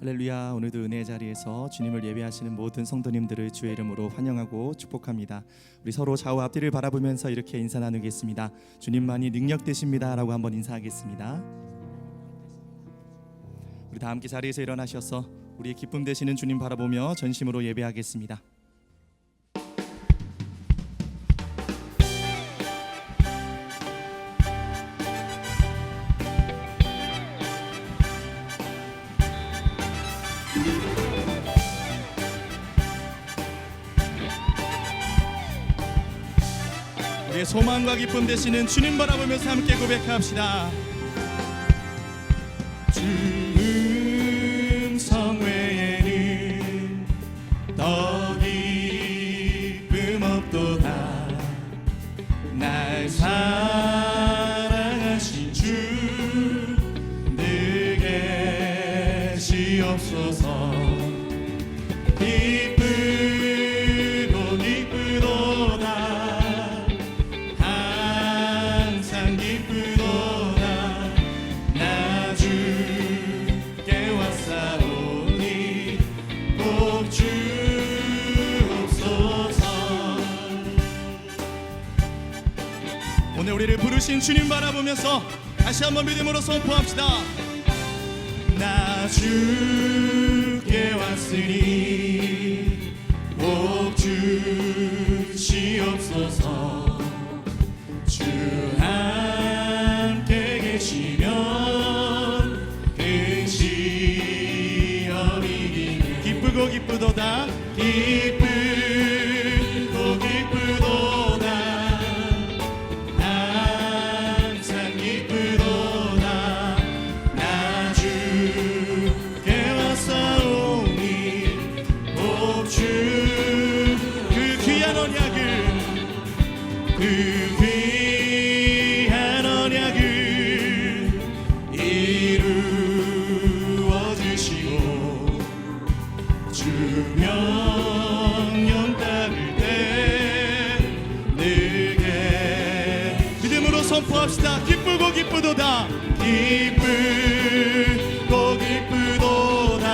할렐루야. 오늘도 은혜의 자리에서 주님을 예배하시는 모든 성도님들을 주의 이름으로 환영하고 축복합니다. 우리 서로 좌우 앞뒤를 바라보면서 이렇게 인사 나누겠습니다. 주님만이 능력 되십니다 라고 한번 인사하겠습니다. 우리 다 함께 자리에서 일어나셔서 우리의 기쁨 되시는 주님 바라보며 전심으로 예배하겠습니다. 우리의 소망과 기쁨 되시는 주님 바라보면서 함께 고백합시다. 주 음성 외에는 더 기쁨 없도다. 날 사랑하신 주 늘 계시옵소서. 오늘 우리를 부르신 주님 바라보면서 다시 한번 믿음으로 선포합시다. 나 주께 왔으니 복 주시옵소서. 주 함께 계시면 그 시험이 이기는 기쁘고 기쁘도다. 기쁘고 기쁘도다. 그 귀한 언약을 이루어 주시고 주 명령 따를 때 늘게 믿음으로 선포합시다. 기쁘고 기쁘도다. 기쁘고 기쁘도다.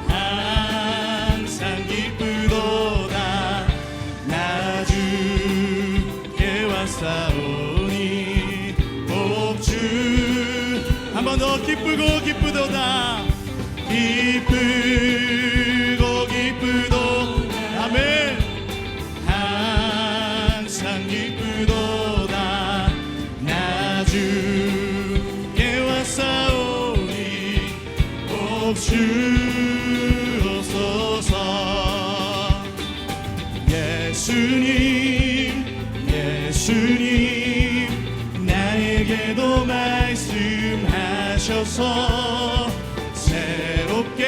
항상 기쁘도다. 나 주께 왔사오니 복주 한 번 더. 기쁘고 기쁘도다. 기쁘고 기쁘도다. 아멘. 항상 기쁘도다. 나 주께 왔사오니 복주옵소서. 예수님 예수님 나에게도 말씀하셔서 새롭게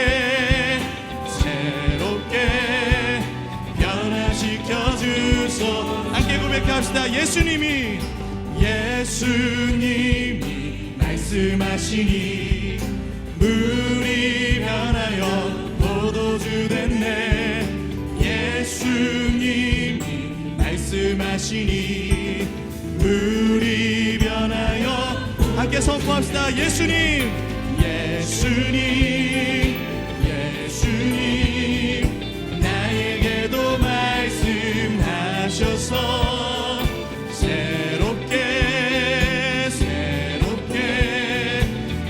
변화시켜 주소. 함께 고백합시다. 예수님이 말씀하시니 물이 변하여 포도주 됐네. 예수님이 말씀하시니 물이 변하여 함께 선포합시다. 예수님 나에게도 말씀하셔서 새롭게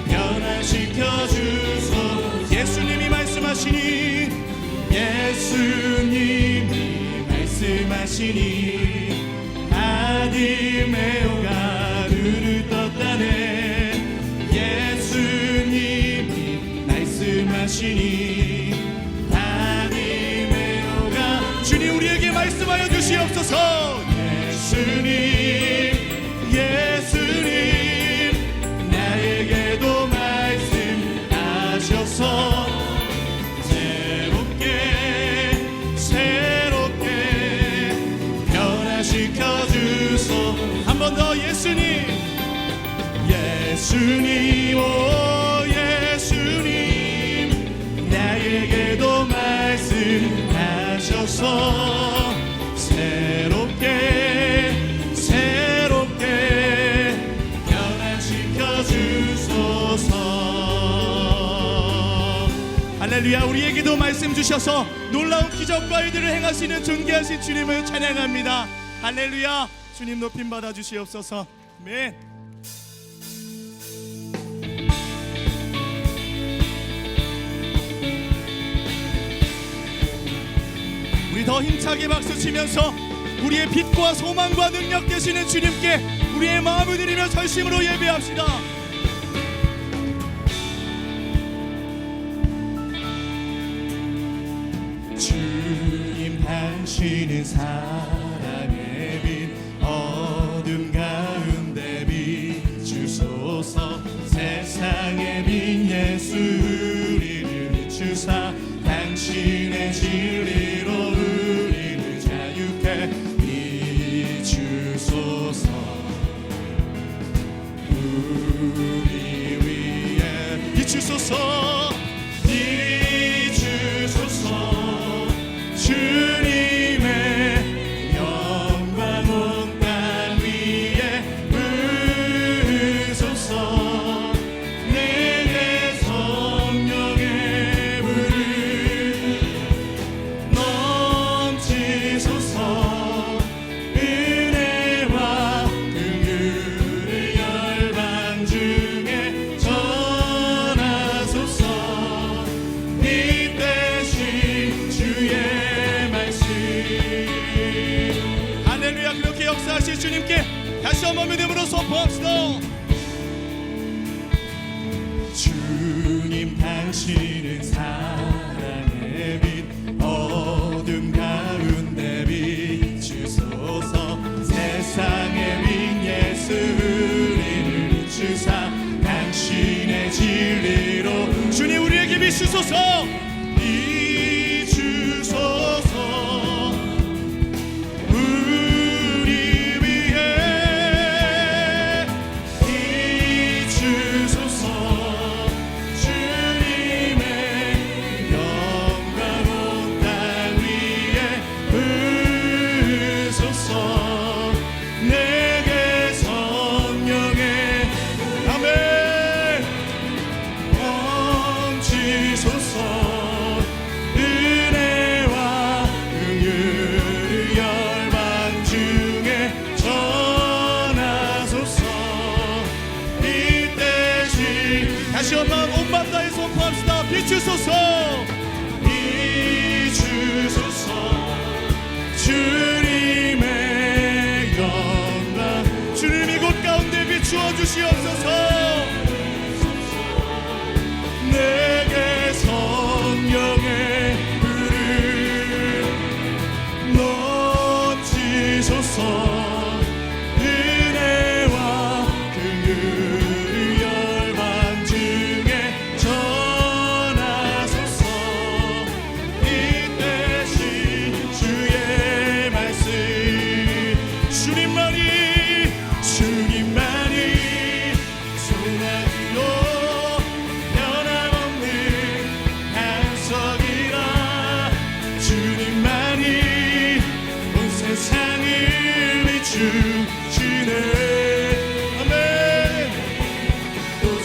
변화시켜 주소. 예수님이 말씀하시니 아디메오가 눈을 떴다네. 예수님이 말씀하시니 아디메오가 주님 우리에게 말씀하여 주시옵소서. 예수님 나에게도 말씀하셔서 변화시켜 주소. 한 번 더. 예수님 오 예수님 나에게도 말씀하셔서 새롭게 변화시켜 주소서. 할렐루야. 우리에게도 말씀 주셔서 놀라운 기적과 일들을 행하시는 존귀하신 주님을 찬양합니다. 할렐루야. 주님 높임 받아 주시옵소서. 아멘. 우리 더 힘차게 박수 치면서 우리의 빛과 소망과 능력 되시는 주님께 우리의 마음을 드리며 전심으로 예배합시다. 주님 당신은 사랑의 빛 어둠 가운데 비추소서. 세상의 빛 예수 우리를 비추사 당신의 진리로 우리를 자유케 비추소서. 우리 위에 비추소서. 비추소서. 주님의 영광 온 땅 위에 부으소서. 내게 성령의 불을 넘치소서. 은혜와 긍휼을 열방 중에 전하소서. 빛 대신 주의 할렐루야. 그렇게 역사하실 주님께 다시 한번 믿음으로 선포합시다. 주님 당신은 사랑의 빛 어둠 가운데 비추소서. 세상의 빛 예수 우리를 비추사 당신의 진리로 주님 우리에게 비추소서. 비추소서. 다시 한번 온 맘 다해 선포합시다. 비추소서. 비추소서. 주님의 영광 주님 이곳 가운데 비추어 주시옵소서. 내게 성령의 불을 넘치소서.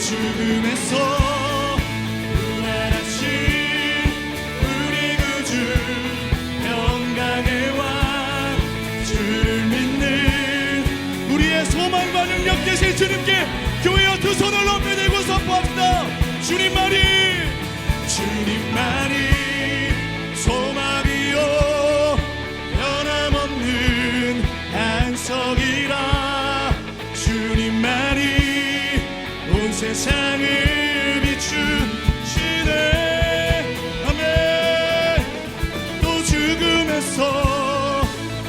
죽음에서 부활하신 우리 구주 영광의 왕 주를 믿는 우리의 소망과 능력 되신 주님께 교회여 두 손을 높이 들고 선포합시다. 주님만이 소망이요 변함없는 안석이라. 주님만이 온 세상을 비추시네. 아멘. 또 죽음에서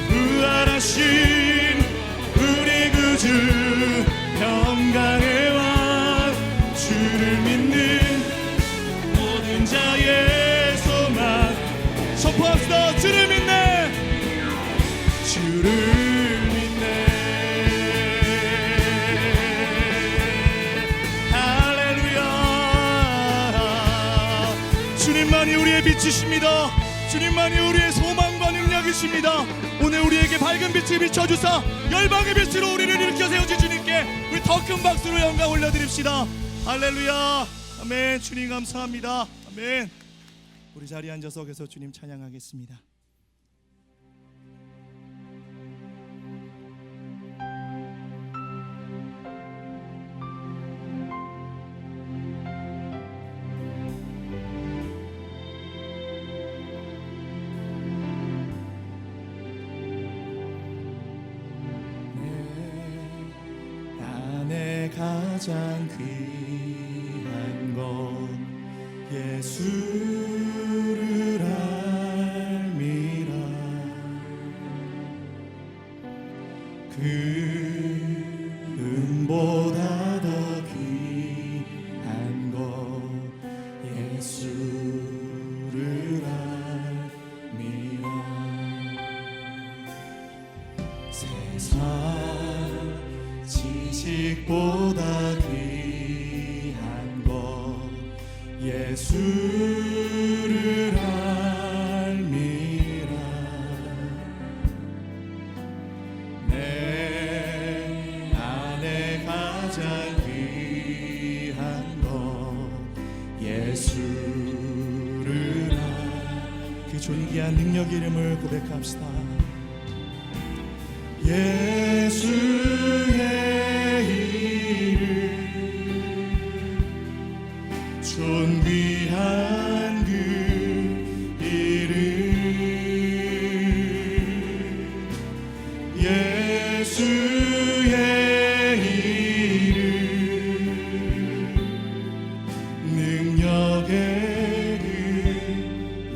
부활하신 우리 구주 영광의 왕 주를 믿는 모든 자의 소망 선포합시다. 주를 믿네. 주를 믿네. 주님만이 우리의 빛이십니다. 주님만이 우리의 소망과 능력이십니다. 오늘 우리에게 밝은 빛을 비춰주사 열방의 빛으로 우리를 일으켜 세우신 주님께 우리 더 큰 박수로 영광 올려드립시다. 할렐루야. 아멘. 주님 감사합니다. 아멘. 우리 자리에 앉아서 계속 주님 찬양하겠습니다. 가장 귀한 것 예수를 알미라. 금보다 더 귀한 것 예수를 알미라. 세상 지식보다 귀한 것 예수를 알미라. 내 안에 가장 귀한 것 예수를 그 존귀한 능력 이름을 고백합시다. 예수의 존귀한 그 이름 예수의 이름 능력의 그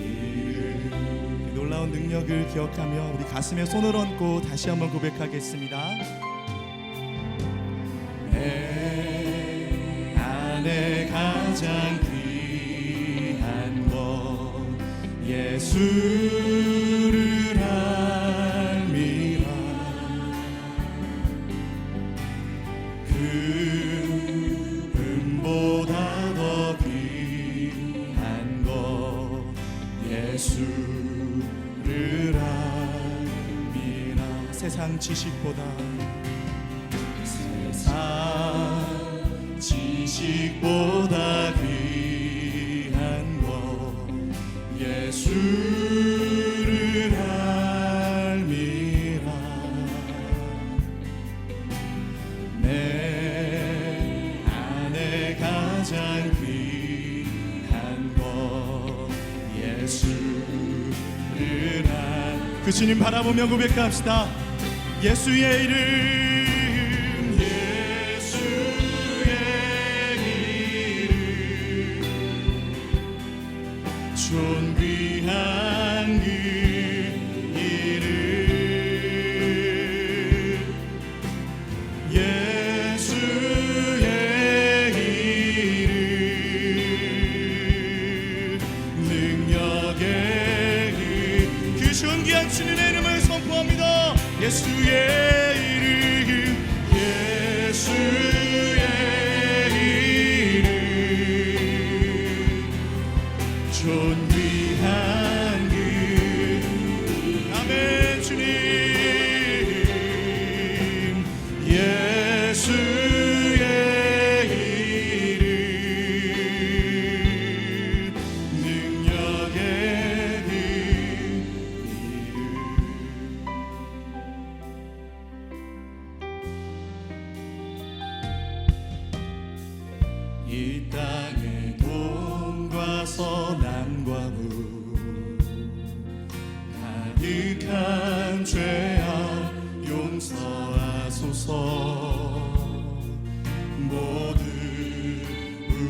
이름. 놀라운 능력을 기억하며 우리 가슴에 손을 얹고 다시 한번 고백하겠습니다. 내 가장 귀한 것 예수를 알미라. 금보다 더 귀한 것 예수를 알미라. 세상 지식보다 지식보다 귀한 것 예수를 알미라. 내 안에 가장 귀한 것 예수를 알. 그 주님 바라보며 고백합시다. 예수의 이름 존귀한 그 이름 예수의 이름 능력의 그 존귀한 주님의 이름을 선포합니다. 예수의 이름 예수의 이름 존귀한 그 아멘 주님 예수의 이름 능력의 그 이름. 이 땅의 돈과 선함과 무 가득한 죄악 용서하소서. 모든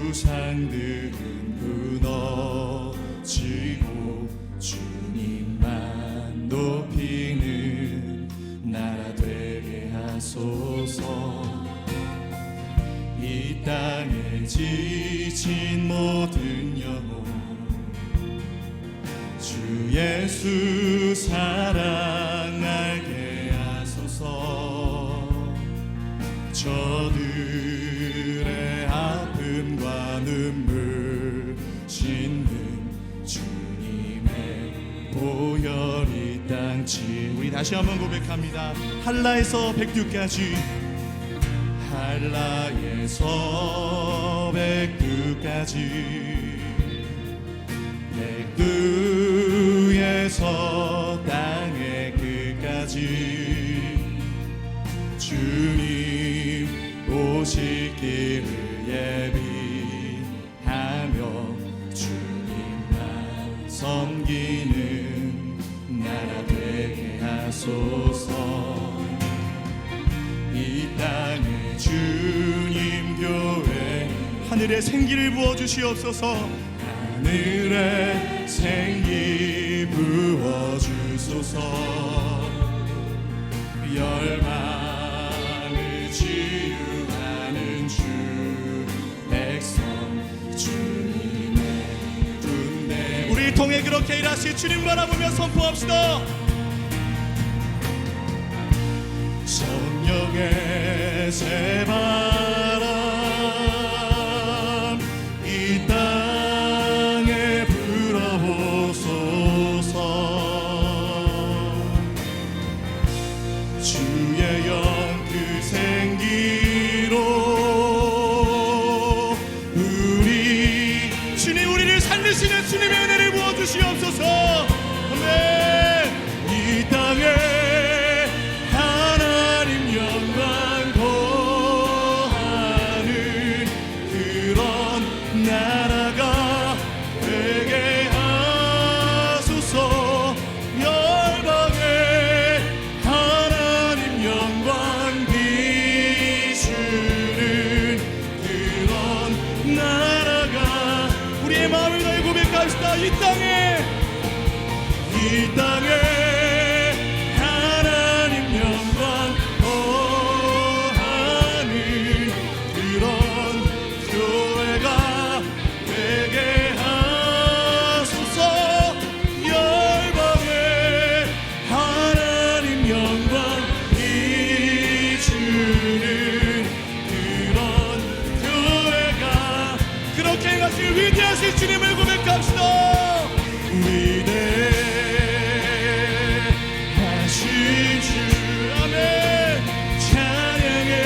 우상들은 무너지고 주님만 높이는 나라 되게 하소서. 이 땅에 지친 모든 영혼 주 예수 사랑 알게 하소서. 저들의 아픔과 눈물 씻는 주님의 보혈 이 땅 지. 우리 다시 한번 고백합니다. 한라에서 백두까지 한라에서 백두까지 백두에서 땅의 끝까지 주님 오실 길을 예비하며 주님만 섬기는 나라 되게 하소서. 이 땅에 주님 교회 하늘에 생기를 부어주시옵소서. 하늘에 생기 부어주소서. 열방을 치유하는 주 백성 주님의 군대. 우리 통해 그렇게 일하실 주님 바라보며 선포합시다. 성령의 새바람 이 땅에 불어오소서. 주의 영 그 생기로 주님 우리를 살리시는 주님의 은혜를 부어주시옵소서. 아멘. 이 땅에 나라가 되게 하소서. 열방에 하나님 영광 비추는 그런 나라가 우리의 마음을 다해 고백합시다. 이 땅에 하나님 영광 하는 그런 교회가 되게 하소서. 열방에 하나님 영광 비추는 그런 교회가 그렇게 행하실 위대하신 주님을 고백합시다. 위대하신 주 아멘. 찬양의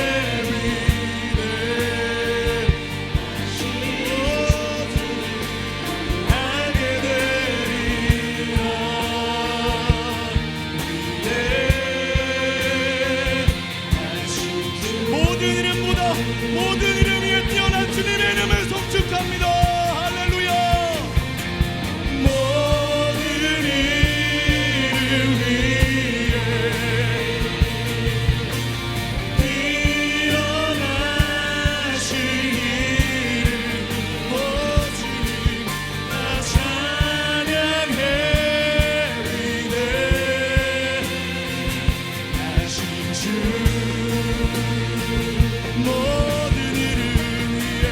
모든 이름 위에 뛰어난 주님의 이름을 송축합니다. 할렐루야. 모든 이름 위에 뛰어나신 이름 오 주님 나 찬양해. 위대하신 주 모든 이름 위에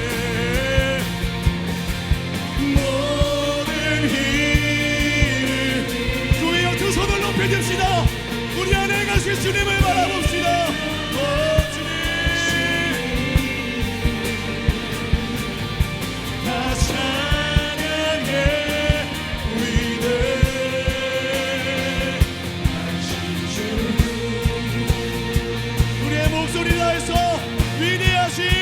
모든 이름 교회여 두 손을 높이 듭시다. 우리 안에 가신 주님을 바라봅시다. 오 주님 다 찬양해. 위대하신 주 우리의 목소리 다해서 위대하신 주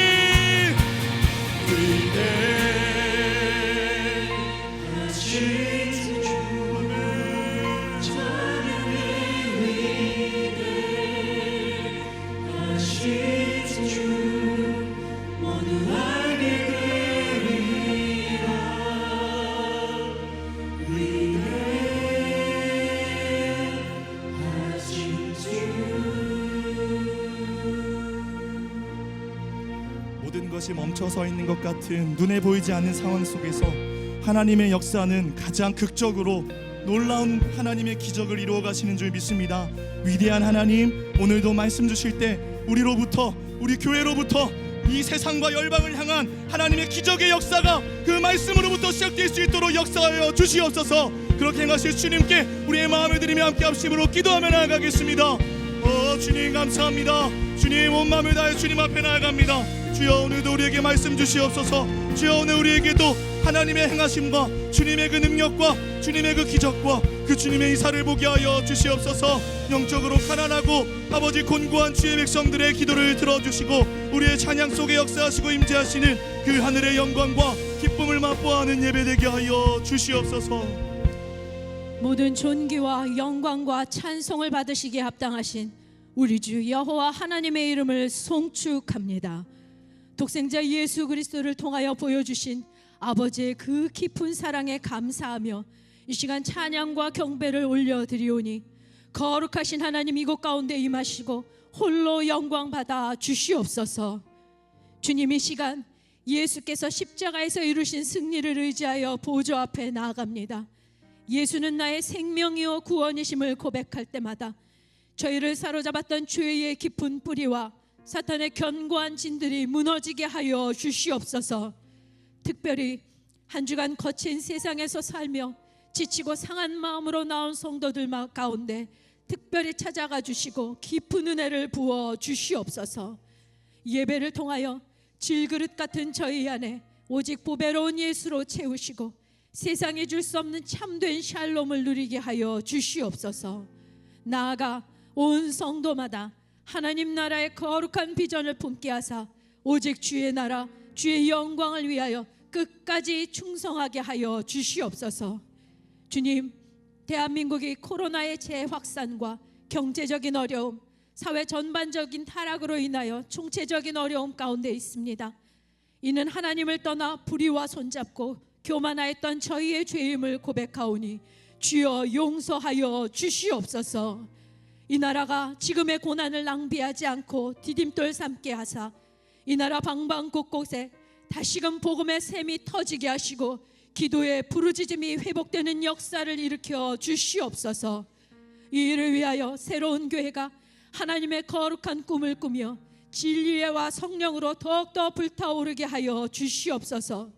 찬양해. 위대하신 주 모두 알게 되리라. 위대하신 주 모든 것이 멈춰서 있는 것 같은 눈에 보이지 않는 상황 속에서 하나님의 역사는 가장 극적으로 놀라운 하나님의 기적을 이루어 가시는 줄 믿습니다. 위대한 하나님, 오늘도 말씀 주실 때 우리로부터, 우리 교회로부터 이 세상과 열방을 향한 하나님의 기적의 역사가 그 말씀으로부터 시작될 수 있도록 역사하여 주시옵소서. 그렇게 행하실 주님께 우리의 마음을 드리며 함께 합심으로 기도하며 나아가겠습니다. 주님 감사합니다. 주님 온 마음을 다해 주님 앞에 나아갑니다. 주여 오늘도 우리에게 말씀 주시옵소서. 주여 오늘 우리에게도 하나님의 행하심과 주님의 그 능력과 주님의 그 기적과 그 주님의 이사를 보게 하여 주시옵소서. 영적으로 가난하고 아버지 곤고한 주의 백성들의 기도를 들어주시고 우리의 찬양 속에 역사하시고 임재하시는 그 하늘의 영광과 기쁨을 맛보아하는 예배되게 하여 주시옵소서. 모든 존귀와 영광과 찬송을 받으시기에 합당하신 우리 주 여호와 하나님의 이름을 송축합니다. 독생자 예수 그리스도를 통하여 보여주신 아버지의 그 깊은 사랑에 감사하며 이 시간 찬양과 경배를 올려드리오니 거룩하신 하나님 이곳 가운데 임하시고 홀로 영광 받아 주시옵소서. 주님, 이 시간 예수께서 십자가에서 이루신 승리를 의지하여 보좌 앞에 나아갑니다. 예수는 나의 생명이요 구원이심을 고백할 때마다 저희를 사로잡았던 죄의 깊은 뿌리와 사탄의 견고한 진들이 무너지게 하여 주시옵소서. 특별히 한 주간 거친 세상에서 살며 지치고 상한 마음으로 나온 성도들 가운데 특별히 찾아가 주시고 깊은 은혜를 부어 주시옵소서. 예배를 통하여 질그릇 같은 저희 안에 오직 보배로운 예수로 채우시고 세상에 줄 수 없는 참된 샬롬을 누리게 하여 주시옵소서. 나아가 온 성도마다 하나님 나라의 거룩한 비전을 품게 하사 오직 주의 나라 주의 영광을 위하여 끝까지 충성하게 하여 주시옵소서. 주님, 대한민국이 코로나의 재확산과 경제적인 어려움, 사회 전반적인 타락으로 인하여 총체적인 어려움 가운데 있습니다. 이는 하나님을 떠나 불의와 손잡고 교만하였던 저희의 죄임을 고백하오니 주여 용서하여 주시옵소서. 이 나라가 지금의 고난을 낭비하지 않고 디딤돌 삼게 하사 이 나라 방방곳곳에 다시금 복음의 샘이 터지게 하시고 기도의 부르짖음이 회복되는 역사를 일으켜 주시옵소서. 이 일을 위하여 새로운 교회가 하나님의 거룩한 꿈을 꾸며 진리와 성령으로 더욱더 불타오르게 하여 주시옵소서.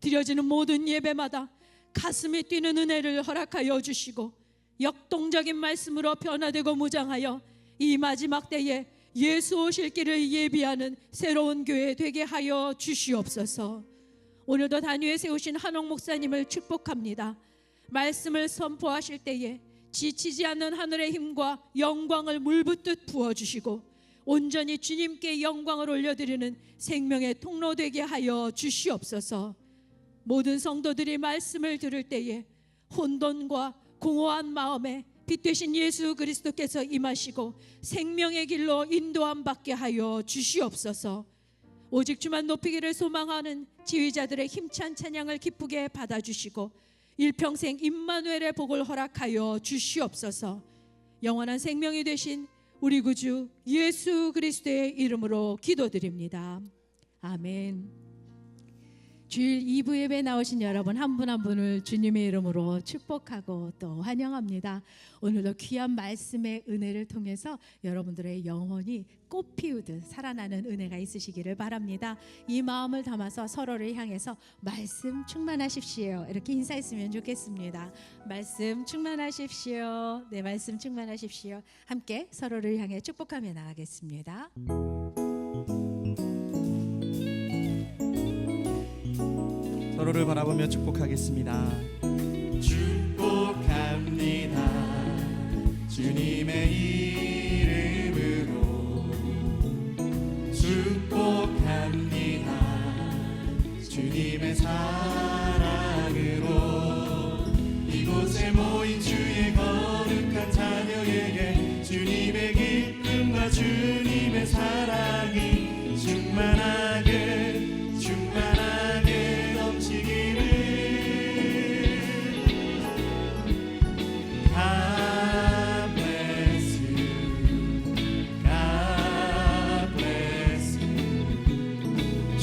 드려지는 모든 예배마다 가슴이 뛰는 은혜를 허락하여 주시고 역동적인 말씀으로 변화되고 무장하여 이 마지막 때에 예수 오실 길을 예비하는 새로운 교회 되게 하여 주시옵소서. 오늘도 단위에 세우신 한옥 목사님을 축복합니다. 말씀을 선포하실 때에 지치지 않는 하늘의 힘과 영광을 물붓듯 부어주시고 온전히 주님께 영광을 올려드리는 생명의 통로 되게 하여 주시옵소서. 모든 성도들이 말씀을 들을 때에 혼돈과 공허한 마음에 빛 되신 예수 그리스도께서 임하시고 생명의 길로 인도함 받게 하여 주시옵소서. 오직 주만 높이기를 소망하는 지휘자들의 힘찬 찬양을 기쁘게 받아주시고 일평생 임마누엘의 복을 허락하여 주시옵소서. 영원한 생명이 되신 우리 구주 예수 그리스도의 이름으로 기도드립니다. 아멘. 주일 2부 예배 나오신 여러분 한 분 한 분을 주님의 이름으로 축복하고 또 환영합니다. 오늘도 귀한 말씀의 은혜를 통해서 여러분들의 영혼이 꽃 피우듯 살아나는 은혜가 있으시기를 바랍니다. 이 마음을 담아서 서로를 향해서 말씀 충만하십시오. 이렇게 인사했으면 좋겠습니다. 말씀 충만하십시오. 네, 말씀 충만하십시오. 함께 서로를 향해 축복하며 나가겠습니다. 서로를 바라보며 축복하겠습니다. 축복합니다. 주님의 이름으로 축복합니다. 주님의 사랑으로 이곳에 모인 주의 거룩한 자녀에게 주님의 기쁨과 주님의 사랑이 충만하게 넘치기를. God bless you, God bless you.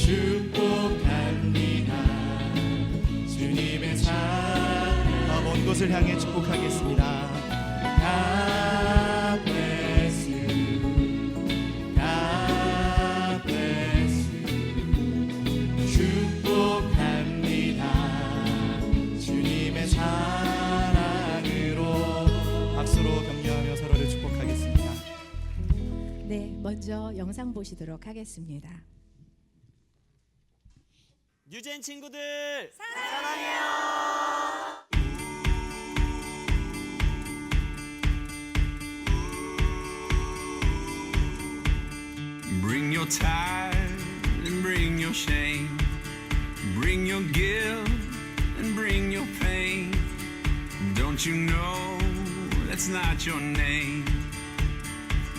축복합니다. 주님의 사랑. 먼 곳을 향해 축복하겠습니다. God bless you, God bless you. 축복합니다. 주님의 사랑으로. 박수로 격려하며 서로를 축복하겠습니다. 네, 먼저 영상 보시도록 하겠습니다. 뉴젠 친구들 사랑해요. Bring your tithe and bring your shame. Bring your gift. that's not your name.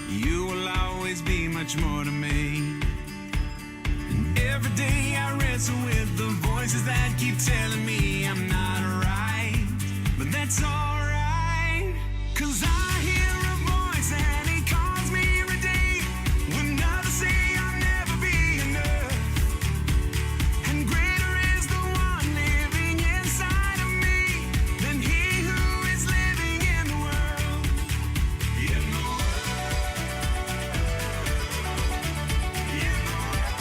You will always be much more to me. And every day I wrestle with the voices that keep telling me I'm not right. But that's alright, 'cause I hear a voice and it calls me every day. When others say I'll never be enough. And greater is the one living inside of me than he who is living in the world. In the world. In the world.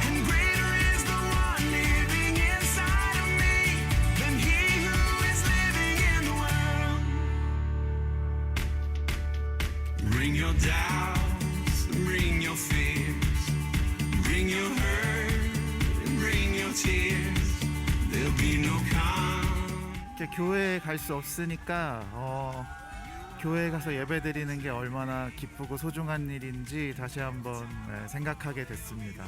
And greater is the one living inside of me than he who is living in the world. Bring your doubts, bring your fears, bring your hurt, bring your tears. There'll be no calm. 이제 교회에 갈 수 없으니까 교회에 가서 예배 드리는 게 얼마나 기쁘고 소중한 일인지 다시 한번 생각하게 됐습니다.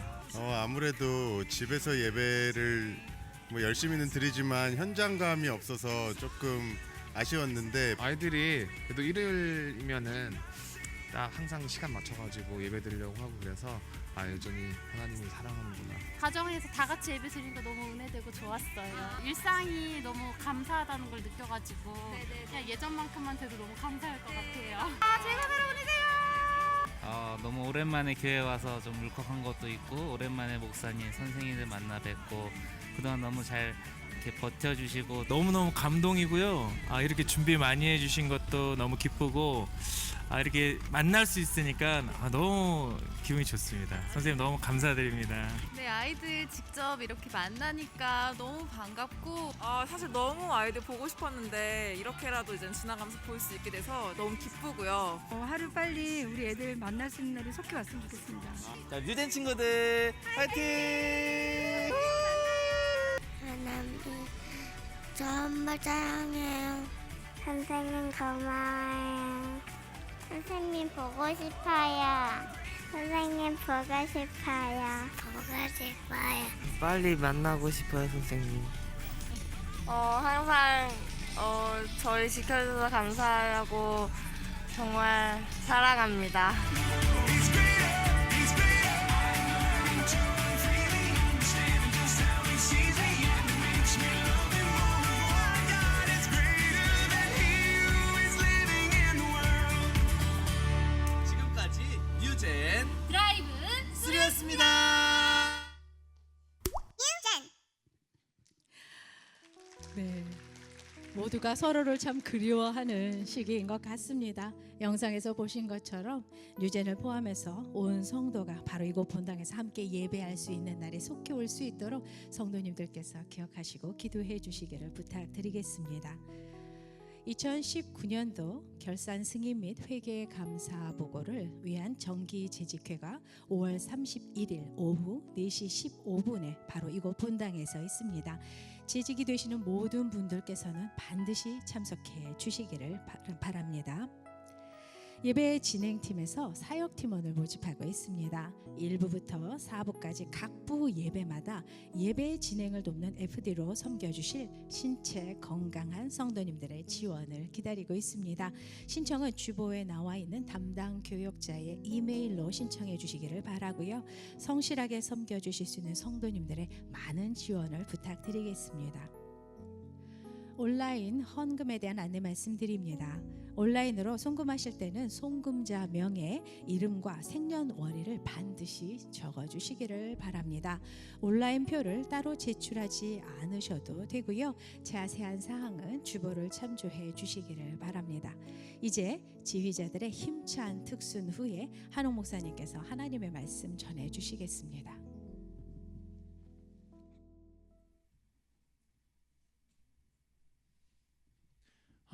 아무래도 집에서 예배를 뭐 열심히는 드리지만 현장감이 없어서 조금 아쉬웠는데 아이들이 그래도 일요일이면은 딱 항상 시간 맞춰가지고 예배 드리려고 하고 그래서 여전히 하나님을 사랑하는구나. 가정에서 다 같이 예배 드리는 거 너무 은혜되고 좋았어요. 일상이 너무 감사하다는 걸 느껴가지고 그냥 예전만큼만 돼도 너무 감사할 것 같아요. 제가 살아보내세요. 너무 오랜만에 교회 와서 좀 울컥한 것도 있고 오랜만에 목사님, 선생님들 만나 뵙고 그동안 너무 잘 이렇게 버텨주시고 너무너무 감동이고요. 이렇게 준비 많이 해주신 것도 너무 기쁘고 이렇게 만날 수 있으니까 너무 기분이 좋습니다. 선생님 너무 감사드립니다. 네, 아이들 직접 이렇게 만나니까 너무 반갑고 사실 너무 아이들 보고 싶었는데 이렇게라도 이제 지나가면서 볼 수 있게 돼서 너무 기쁘고요. 하루 빨리 우리 애들 만날 수 있는 날이 속히 왔으면 좋겠습니다. 자, 뉴젠 친구들 화이팅! 하나님 정말 사랑해요. 선생님 고마워요. 선생님 보고 싶어요. 선생님 보고 싶어요. 보고 싶어요. 빨리 만나고 싶어요, 선생님. 항상 저를 지켜줘서 감사하고 정말 사랑합니다. 지금까지 뉴젠 드라이브 스리였습니다. 네, 모두가 서로를 참 그리워하는 시기인 것 같습니다. 영상에서 보신 것처럼 뉴젠을 포함해서 온 성도가 바로 이곳 본당에서 함께 예배할 수 있는 날이 속히 올 수 있도록 성도님들께서 기억하시고 기도해 주시기를 부탁드리겠습니다. 2019년도 결산 승인 및 회계 감사 보고를 위한 정기 재직회가 5월 31일 오후 4시 15분에 바로 이곳 본당에서 있습니다. 재직이 되시는 모든 분들께서는 반드시 참석해 주시기를 바랍니다. 예배 진행팀에서 사역팀원을 모집하고 있습니다. 1부부터 4부까지 각 부 예배마다 예배 진행을 돕는 FD로 섬겨주실 신체 건강한 성도님들의 지원을 기다리고 있습니다. 신청은 주보에 나와 있는 담당 교역자의 이메일로 신청해 주시기를 바라고요. 성실하게 섬겨주실 수 있는 성도님들의 많은 지원을 부탁드리겠습니다. 온라인 헌금에 대한 안내 말씀드립니다. 온라인으로 송금하실 때는 송금자 명에 이름과 생년월일을 반드시 적어주시기를 바랍니다. 온라인 표를 따로 제출하지 않으셔도 되고요. 자세한 사항은 주보를 참조해 주시기를 바랍니다. 이제 지휘자들의 힘찬 특순 후에 한옥 목사님께서 하나님의 말씀 전해 주시겠습니다.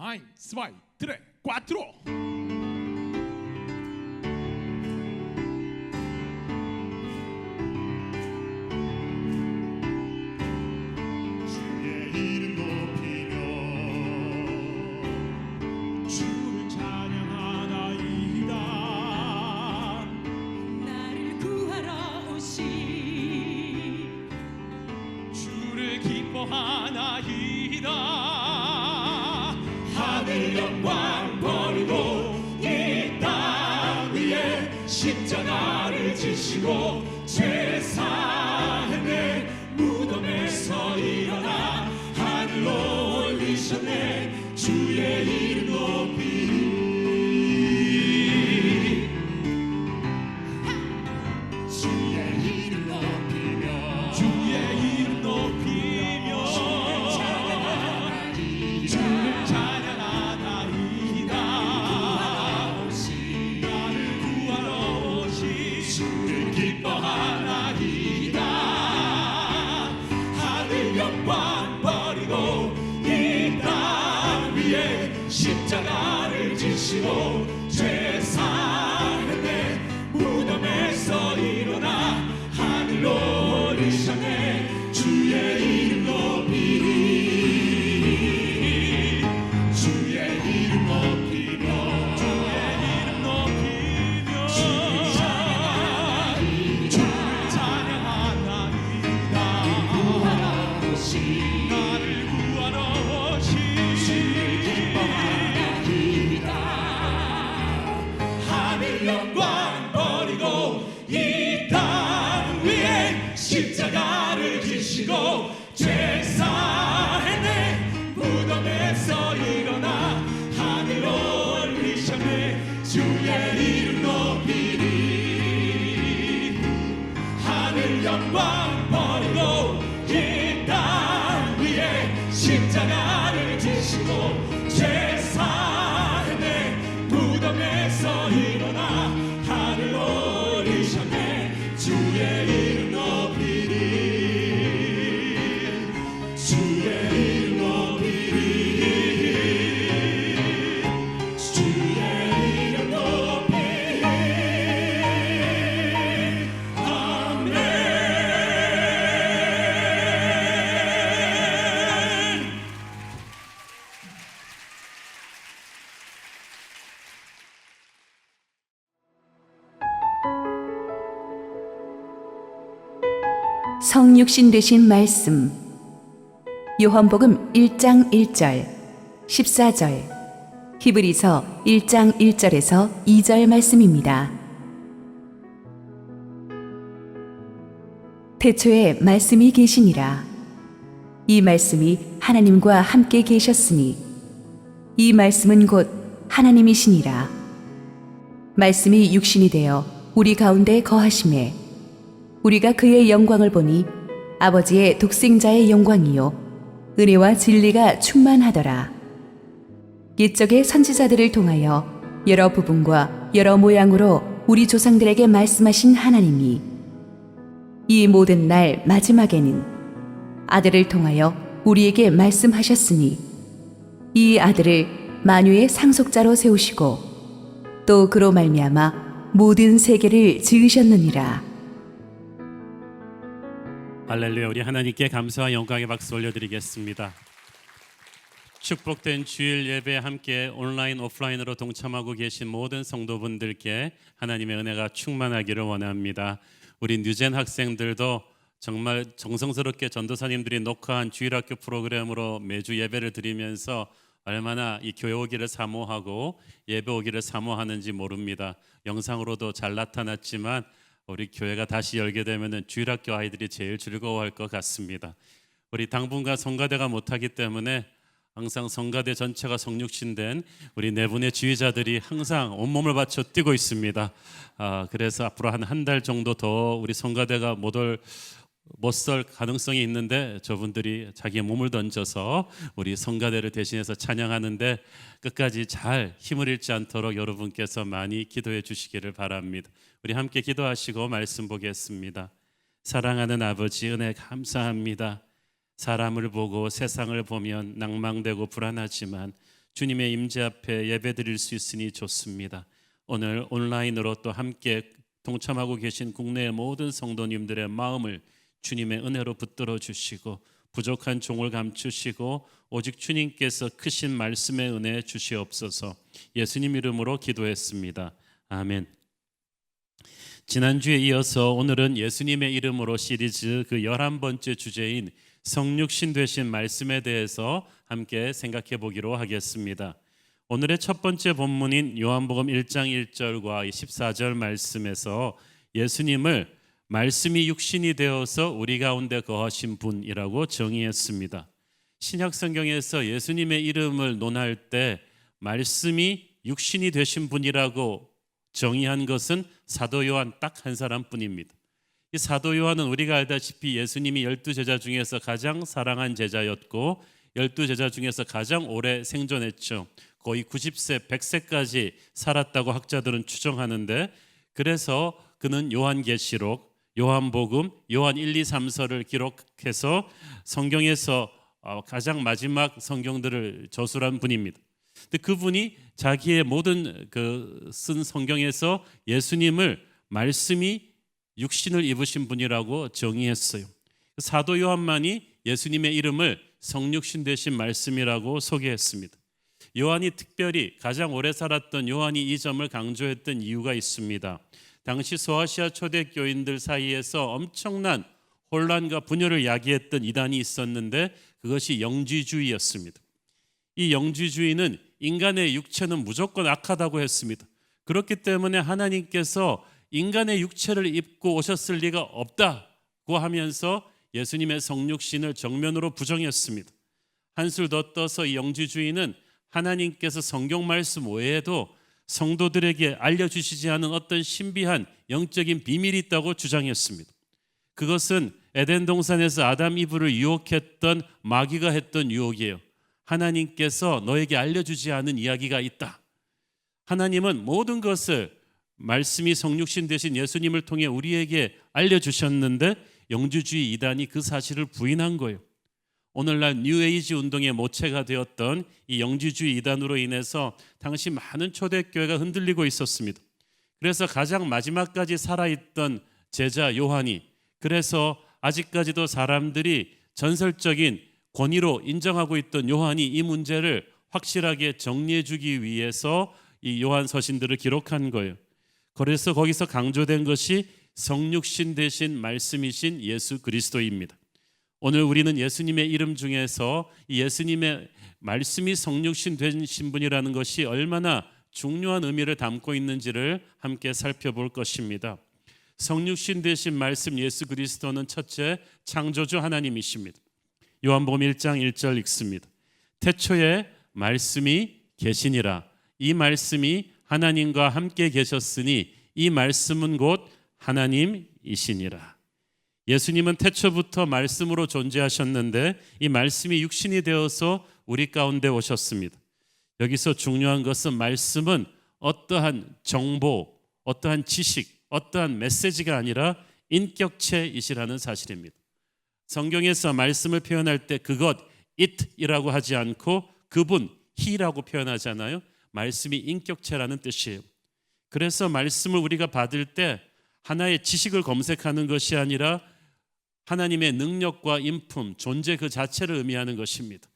1, 2, 3, 4. 나를 구하러 오신 주를 기뻐하나이다. 십자가를 지시고 죄 사했네. 무덤에서 일어나 하늘로 올리셨네. 주의 이름 높이 십자가를 지시고 죄 사했네. 무덤에서 일어나 하늘로 올리셨네. 주의 이름 높이리. 주의 이름 높이며 주의 이름 높이며 주를 찬양하리. 주를 찬양하나이다. 구하러 오시 나를 구하러 오시 주를 기뻐하라. 영광 버리고 이 땅 위에 십자가를 지시고 죄 사했네. 무덤에서 일어나 하늘로 올리셨네. 주의 이름 높이리. 하늘 영광 버리고 이 땅 위에 십자가를 지시고 죄 사했네. 무덤에서 일어나 하늘로 올리셨네. 주의 이름 높이리. 주의 이름 높이리. 주의 이름 높이리. 아멘. 성육신 되신 말씀 요한복음 1장 1절 14절 히브리서 1장 1절에서 2절 말씀입니다. 태초에 말씀이 계시니라. 이 말씀이 하나님과 함께 계셨으니 이 말씀은 곧 하나님이시니라. 말씀이 육신이 되어 우리 가운데 거하심에 우리가 그의 영광을 보니 아버지의 독생자의 영광이요 은혜와 진리가 충만하더라. 옛적의 선지자들을 통하여 여러 부분과 여러 모양으로 우리 조상들에게 말씀하신 하나님이 이 모든 날 마지막에는 아들을 통하여 우리에게 말씀하셨으니 이 아들을 만유의 상속자로 세우시고 또 그로 말미암아 모든 세계를 지으셨느니라. 할렐루야. 우리 하나님께 감사와 영광의 박수 올려드리겠습니다. 축복된 주일 예배에 함께 온라인 오프라인으로 동참하고 계신 모든 성도분들께 하나님의 은혜가 충만하기를 원합니다. 우리 뉴젠 학생들도 정말 정성스럽게 전도사님들이 녹화한 주일학교 프로그램으로 매주 예배를 드리면서 얼마나 이 교회 오기를 사모하고 예배 오기를 사모하는지 모릅니다. 영상으로도 잘 나타났지만 우리 교회가 다시 열게 되면 주일학교 아이들이 제일 즐거워할 것 같습니다. 우리 당분간 성가대가 못하기 때문에 항상 성가대 전체가 성육신된 우리 네 분의 지휘자들이 항상 온몸을 바쳐 뛰고 있습니다. 그래서 앞으로 한 달 정도 더 우리 성가대가 못 설 가능성이 있는데 저분들이 자기의 몸을 던져서 우리 성가대를 대신해서 찬양하는데 끝까지 잘 힘을 잃지 않도록 여러분께서 많이 기도해 주시기를 바랍니다. 우리 함께 기도하시고 말씀 보겠습니다. 사랑하는 아버지, 은혜 감사합니다. 사람을 보고 세상을 보면 낭망되고 불안하지만 주님의 임재 앞에 예배드릴 수 있으니 좋습니다. 오늘 온라인으로 또 함께 동참하고 계신 국내의 모든 성도님들의 마음을 주님의 은혜로 붙들어 주시고 부족한 종을 감추시고 오직 주님께서 크신 말씀의 은혜 주시옵소서. 예수님 이름으로 기도했습니다. 아멘. 지난주에 이어서 오늘은 예수님의 이름으로 시리즈 그 11번째 주제인 성육신 되신 말씀에 대해서 함께 생각해 보기로 하겠습니다. 오늘의 첫 번째 본문인 요한복음 1장 1절과 14절 말씀에서 예수님을 말씀이 육신이 되어서 우리 가운데 거하신 분이라고 정의했습니다. 신약 성경에서 예수님의 이름을 논할 때 말씀이 육신이 되신 분이라고 정의한 것은 사도 요한 딱 한 사람뿐입니다. 이 사도 요한은 우리가 알다시피 예수님이 12제자 중에서 가장 사랑한 제자였고 12제자 중에서 가장 오래 생존했죠. 거의 90세, 100세까지 살았다고 학자들은 추정하는데, 그래서 그는 요한계시록, 요한복음, 요한 1, 2, 3서를 기록해서 성경에서 가장 마지막 성경들을 저술한 분입니다. 근데 그분이 자기의 모든 쓴 성경에서 예수님을 말씀이 육신을 입으신 분이라고 정의했어요. 사도 요한만이 예수님의 이름을 성육신 되신 말씀이라고 소개했습니다. 요한이 특별히 가장 오래 살았던 요한이 이 점을 강조했던 이유가 있습니다. 당시 소아시아 초대교인들 사이에서 엄청난 혼란과 분열을 야기했던 이단이 있었는데 그것이 영지주의였습니다. 이 영지주의는 인간의 육체는 무조건 악하다고 했습니다. 그렇기 때문에 하나님께서 인간의 육체를 입고 오셨을 리가 없다고 하면서 예수님의 성육신을 정면으로 부정했습니다. 한술 더 떠서 이 영지주의는 하나님께서 성경 말씀 외에도 성도들에게 알려주시지 않은 어떤 신비한 영적인 비밀이 있다고 주장했습니다. 그것은 에덴 동산에서 아담 이브를 유혹했던 마귀가 했던 유혹이에요. 하나님께서 너에게 알려주지 않은 이야기가 있다. 하나님은 모든 것을 말씀이 성육신 되신 예수님을 통해 우리에게 알려주셨는데 영주주의 이단이 그 사실을 부인한 거예요. 오늘날 뉴에이지 운동의 모체가 되었던 이 영지주의 이단으로 인해서 당시 많은 초대교회가 흔들리고 있었습니다. 그래서 가장 마지막까지 살아있던 제자 요한이, 그래서 아직까지도 사람들이 전설적인 권위로 인정하고 있던 요한이 이 문제를 확실하게 정리해 주기 위해서 이 요한 서신들을 기록한 거예요. 그래서 거기서 강조된 것이 성육신 되신 말씀이신 예수 그리스도입니다. 오늘 우리는 예수님의 이름 중에서 이 예수님의 말씀이 성육신 되신 분이라는 것이 얼마나 중요한 의미를 담고 있는지를 함께 살펴볼 것입니다. 성육신 되신 말씀 예수 그리스도는 첫째 창조주 하나님이십니다. 요한복음 1장 1절 읽습니다. 태초에 말씀이 계시니라. 이 말씀이 하나님과 함께 계셨으니 이 말씀은 곧 하나님이시니라. 예수님은 태초부터 말씀으로 존재하셨는데 이 말씀이 육신이 되어서 우리 가운데 오셨습니다. 여기서 중요한 것은 말씀은 어떠한 정보, 어떠한 지식, 어떠한 메시지가 아니라 인격체이시라는 사실입니다. 성경에서 말씀을 표현할 때 그것, it이라고 하지 않고 그분, he라고 표현하잖아요. 말씀이 인격체라는 뜻이에요. 그래서 말씀을 우리가 받을 때 하나의 지식을 검색하는 것이 아니라 하나님의 능력과 인품, 존재 그 자체를 의미하는 것입니다.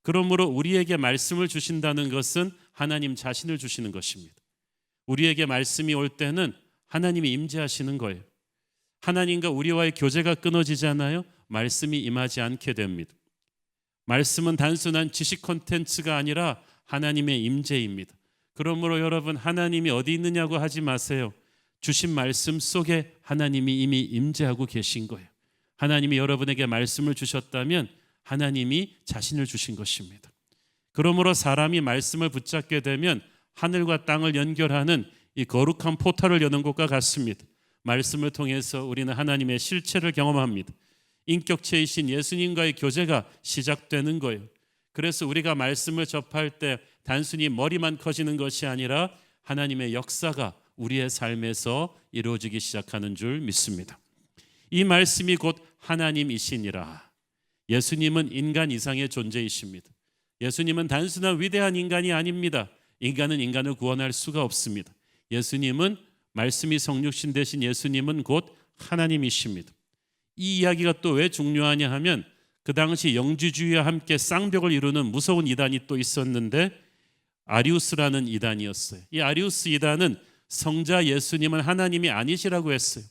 그러므로 우리에게 말씀을 주신다는 것은 하나님 자신을 주시는 것입니다. 우리에게 말씀이 올 때는 하나님이 임재하시는 거예요. 하나님과 우리와의 교제가 끊어지잖아요. 말씀이 임하지 않게 됩니다. 말씀은 단순한 지식 콘텐츠가 아니라 하나님의 임재입니다. 그러므로 여러분, 하나님이 어디 있느냐고 하지 마세요. 주신 말씀 속에 하나님이 이미 임재하고 계신 거예요. 하나님이 여러분에게 말씀을 주셨다면 하나님이 자신을 주신 것입니다. 그러므로 사람이 말씀을 붙잡게 되면 하늘과 땅을 연결하는 이 거룩한 포탈을 여는 것과 같습니다. 말씀을 통해서 우리는 하나님의 실체를 경험합니다. 인격체이신 예수님과의 교제가 시작되는 거예요. 그래서 우리가 말씀을 접할 때 단순히 머리만 커지는 것이 아니라 하나님의 역사가 우리의 삶에서 이루어지기 시작하는 줄 믿습니다. 이 말씀이 곧 하나님이시니라. 예수님은 인간 이상의 존재이십니다. 예수님은 단순한 위대한 인간이 아닙니다. 인간은 인간을 구원할 수가 없습니다. 예수님은 말씀이 성육신 되신 예수님은 곧 하나님이십니다. 이 이야기가 또 왜 중요하냐 하면 그 당시 영지주의와 함께 쌍벽을 이루는 무서운 이단이 또 있었는데 아리우스라는 이단이었어요. 이 아리우스 이단은 성자 예수님은 하나님이 아니시라고 했어요.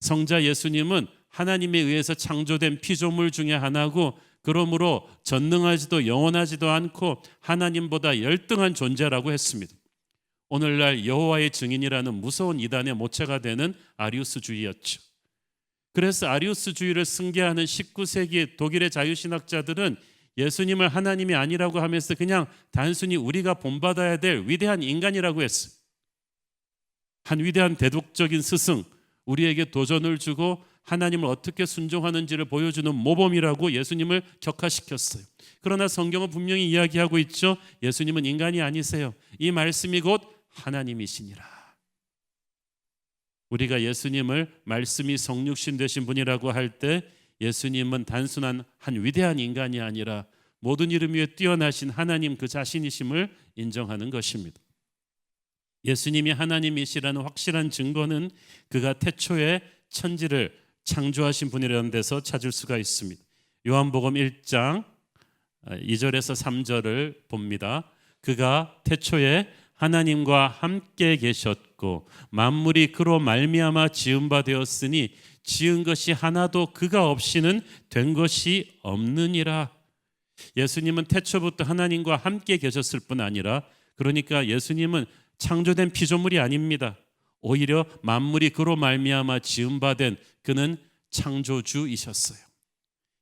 성자 예수님은 하나님에 의해서 창조된 피조물 중에 하나고 그러므로 전능하지도 영원하지도 않고 하나님보다 열등한 존재라고 했습니다. 오늘날 여호와의 증인이라는 무서운 이단의 모체가 되는 아리우스주의였죠. 그래서 아리우스주의를 승계하는 19세기 독일의 자유신학자들은 예수님을 하나님이 아니라고 하면서 그냥 단순히 우리가 본받아야 될 위대한 인간이라고 했어요. 한 위대한 대독적인 스승, 우리에게 도전을 주고 하나님을 어떻게 순종하는지를 보여주는 모범이라고 예수님을 격화시켰어요. 그러나 성경은 분명히 이야기하고 있죠. 예수님은 인간이 아니세요. 이 말씀이 곧 하나님이시니라. 우리가 예수님을 말씀이 성육신 되신 분이라고 할 때 예수님은 단순한 한 위대한 인간이 아니라 모든 이름 위에 뛰어나신 하나님 그 자신이심을 인정하는 것입니다. 예수님이 하나님이시라는 확실한 증거는 그가 태초에 천지를 창조하신 분이라는 데서 찾을 수가 있습니다. 요한복음 1장 2절에서 3절을 봅니다. 그가 태초에 하나님과 함께 계셨고 만물이 그로 말미암아 지은 바 되었으니 지은 것이 하나도 그가 없이는 된 것이 없느니라. 예수님은 태초부터 하나님과 함께 계셨을 뿐 아니라, 그러니까 예수님은 창조된 피조물이 아닙니다. 오히려 만물이 그로 말미암아 지은 바 된 그는 창조주이셨어요.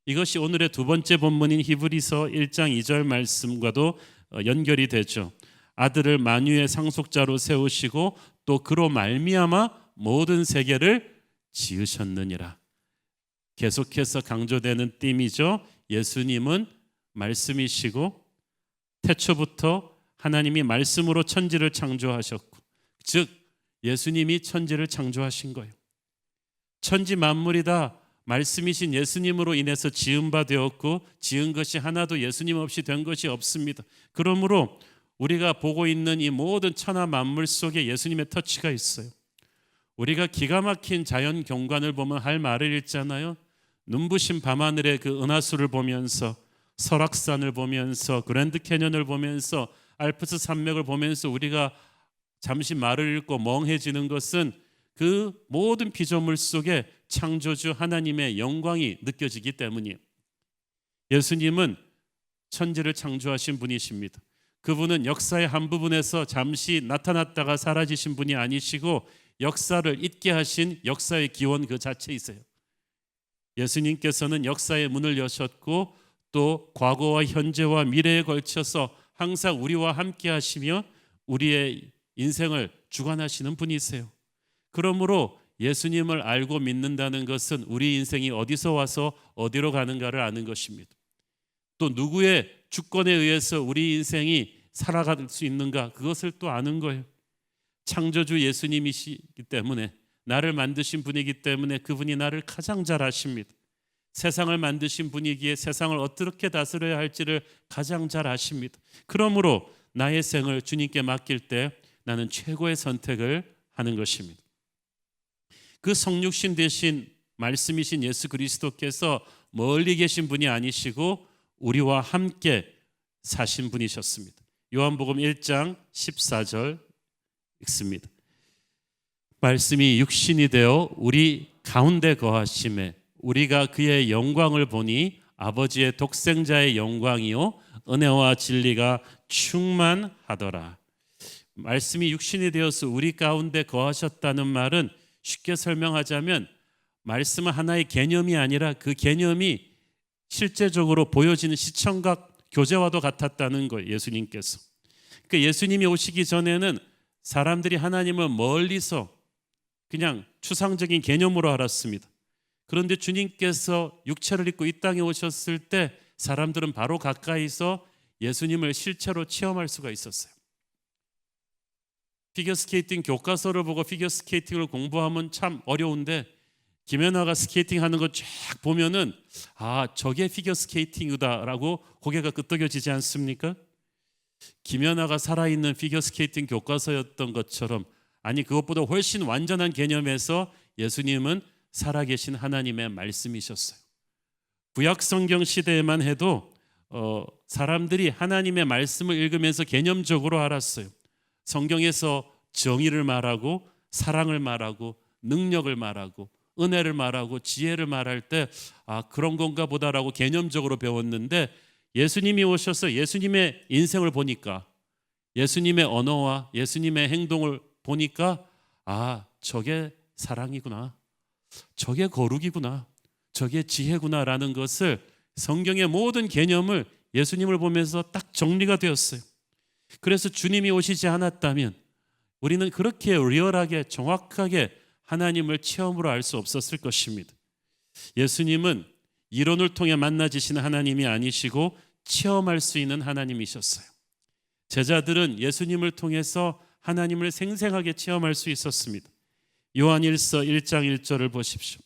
이것이 오늘의 두 번째 본문인 히브리서 1장 2절 말씀과도 연결이 되죠. 아들을 만유의 상속자로 세우시고 또 그로 말미암아 모든 세계를 지으셨느니라. 계속해서 강조되는 띠이죠. 예수님은 말씀이시고 태초부터 하나님이 말씀으로 천지를 창조하셨고, 즉 예수님이 천지를 창조하신 거예요. 천지 만물이 다 말씀이신 예수님으로 인해서 지은 바 되었고 지은 것이 하나도 예수님 없이 된 것이 없습니다. 그러므로 우리가 보고 있는 이 모든 천하 만물 속에 예수님의 터치가 있어요. 우리가 기가 막힌 자연 경관을 보면 할 말을 읽잖아요. 눈부신 밤하늘의 그 은하수를 보면서, 설악산을 보면서, 그랜드 캐년을 보면서, 알프스 산맥을 보면서 우리가 잠시 말을 읽고 멍해지는 것은 그 모든 피조물 속에 창조주 하나님의 영광이 느껴지기 때문이에요. 예수님은 천지를 창조하신 분이십니다. 그분은 역사의 한 부분에서 잠시 나타났다가 사라지신 분이 아니시고 역사를 잊게 하신 역사의 기원 그 자체이세요. 예수님께서는 역사의 문을 여셨고 또 과거와 현재와 미래에 걸쳐서 항상 우리와 함께 하시며 우리의 인생을 주관하시는 분이세요. 그러므로 예수님을 알고 믿는다는 것은 우리 인생이 어디서 와서 어디로 가는가를 아는 것입니다. 또 누구의 주권에 의해서 우리 인생이 살아갈 수 있는가, 그것을 또 아는 거예요. 창조주 예수님이시기 때문에, 나를 만드신 분이기 때문에 그분이 나를 가장 잘 아십니다. 세상을 만드신 분이기에 세상을 어떻게 다스려야 할지를 가장 잘 아십니다. 그러므로 나의 생을 주님께 맡길 때 나는 최고의 선택을 하는 것입니다. 그 성육신 되신 말씀이신 예수 그리스도께서 멀리 계신 분이 아니시고 우리와 함께 사신 분이셨습니다. 요한복음 1장 14절 읽습니다. 말씀이 육신이 되어 우리 가운데 거하심에 우리가 그의 영광을 보니 아버지의 독생자의 영광이요 은혜와 진리가 충만하더라. 말씀이 육신이 되어서 우리 가운데 거하셨다는 말은 쉽게 설명하자면 말씀은 하나의 개념이 아니라 그 개념이 실제적으로 보여지는 시청각 교제와도 같았다는 거예요. 예수님께서. 그러니까 예수님이 오시기 전에는 사람들이 하나님을 멀리서 그냥 추상적인 개념으로 알았습니다. 그런데 주님께서 육체를 입고 이 땅에 오셨을 때 사람들은 바로 가까이서 예수님을 실체로 체험할 수가 있었어요. 피겨스케이팅 교과서를 보고 피겨스케이팅을 공부하면 참 어려운데 김연아가 스케이팅 하는 거 쫙 보면은 저게 피겨스케이팅이다라고 고개가 끄덕여지지 않습니까? 김연아가 살아있는 피겨스케이팅 교과서였던 것처럼, 아니 그것보다 훨씬 완전한 개념에서 예수님은 살아계신 하나님의 말씀이셨어요. 구약성경 시대에만 해도 사람들이 하나님의 말씀을 읽으면서 개념적으로 알았어요. 성경에서 정의를 말하고 사랑을 말하고 능력을 말하고 은혜를 말하고 지혜를 말할 때 그런 건가 보다라고 개념적으로 배웠는데 예수님이 오셔서 예수님의 인생을 보니까 예수님의 언어와 예수님의 행동을 보니까 저게 사랑이구나, 저게 거룩이구나, 저게 지혜구나라는 것을 성경의 모든 개념을 예수님을 보면서 딱 정리가 되었어요. 그래서 주님이 오시지 않았다면 우리는 그렇게 리얼하게 정확하게 하나님을 체험으로 알 수 없었을 것입니다. 예수님은 이론을 통해 만나지신 하나님이 아니시고 체험할 수 있는 하나님이셨어요. 제자들은 예수님을 통해서 하나님을 생생하게 체험할 수 있었습니다. 요한일서 1장 1절을 보십시오.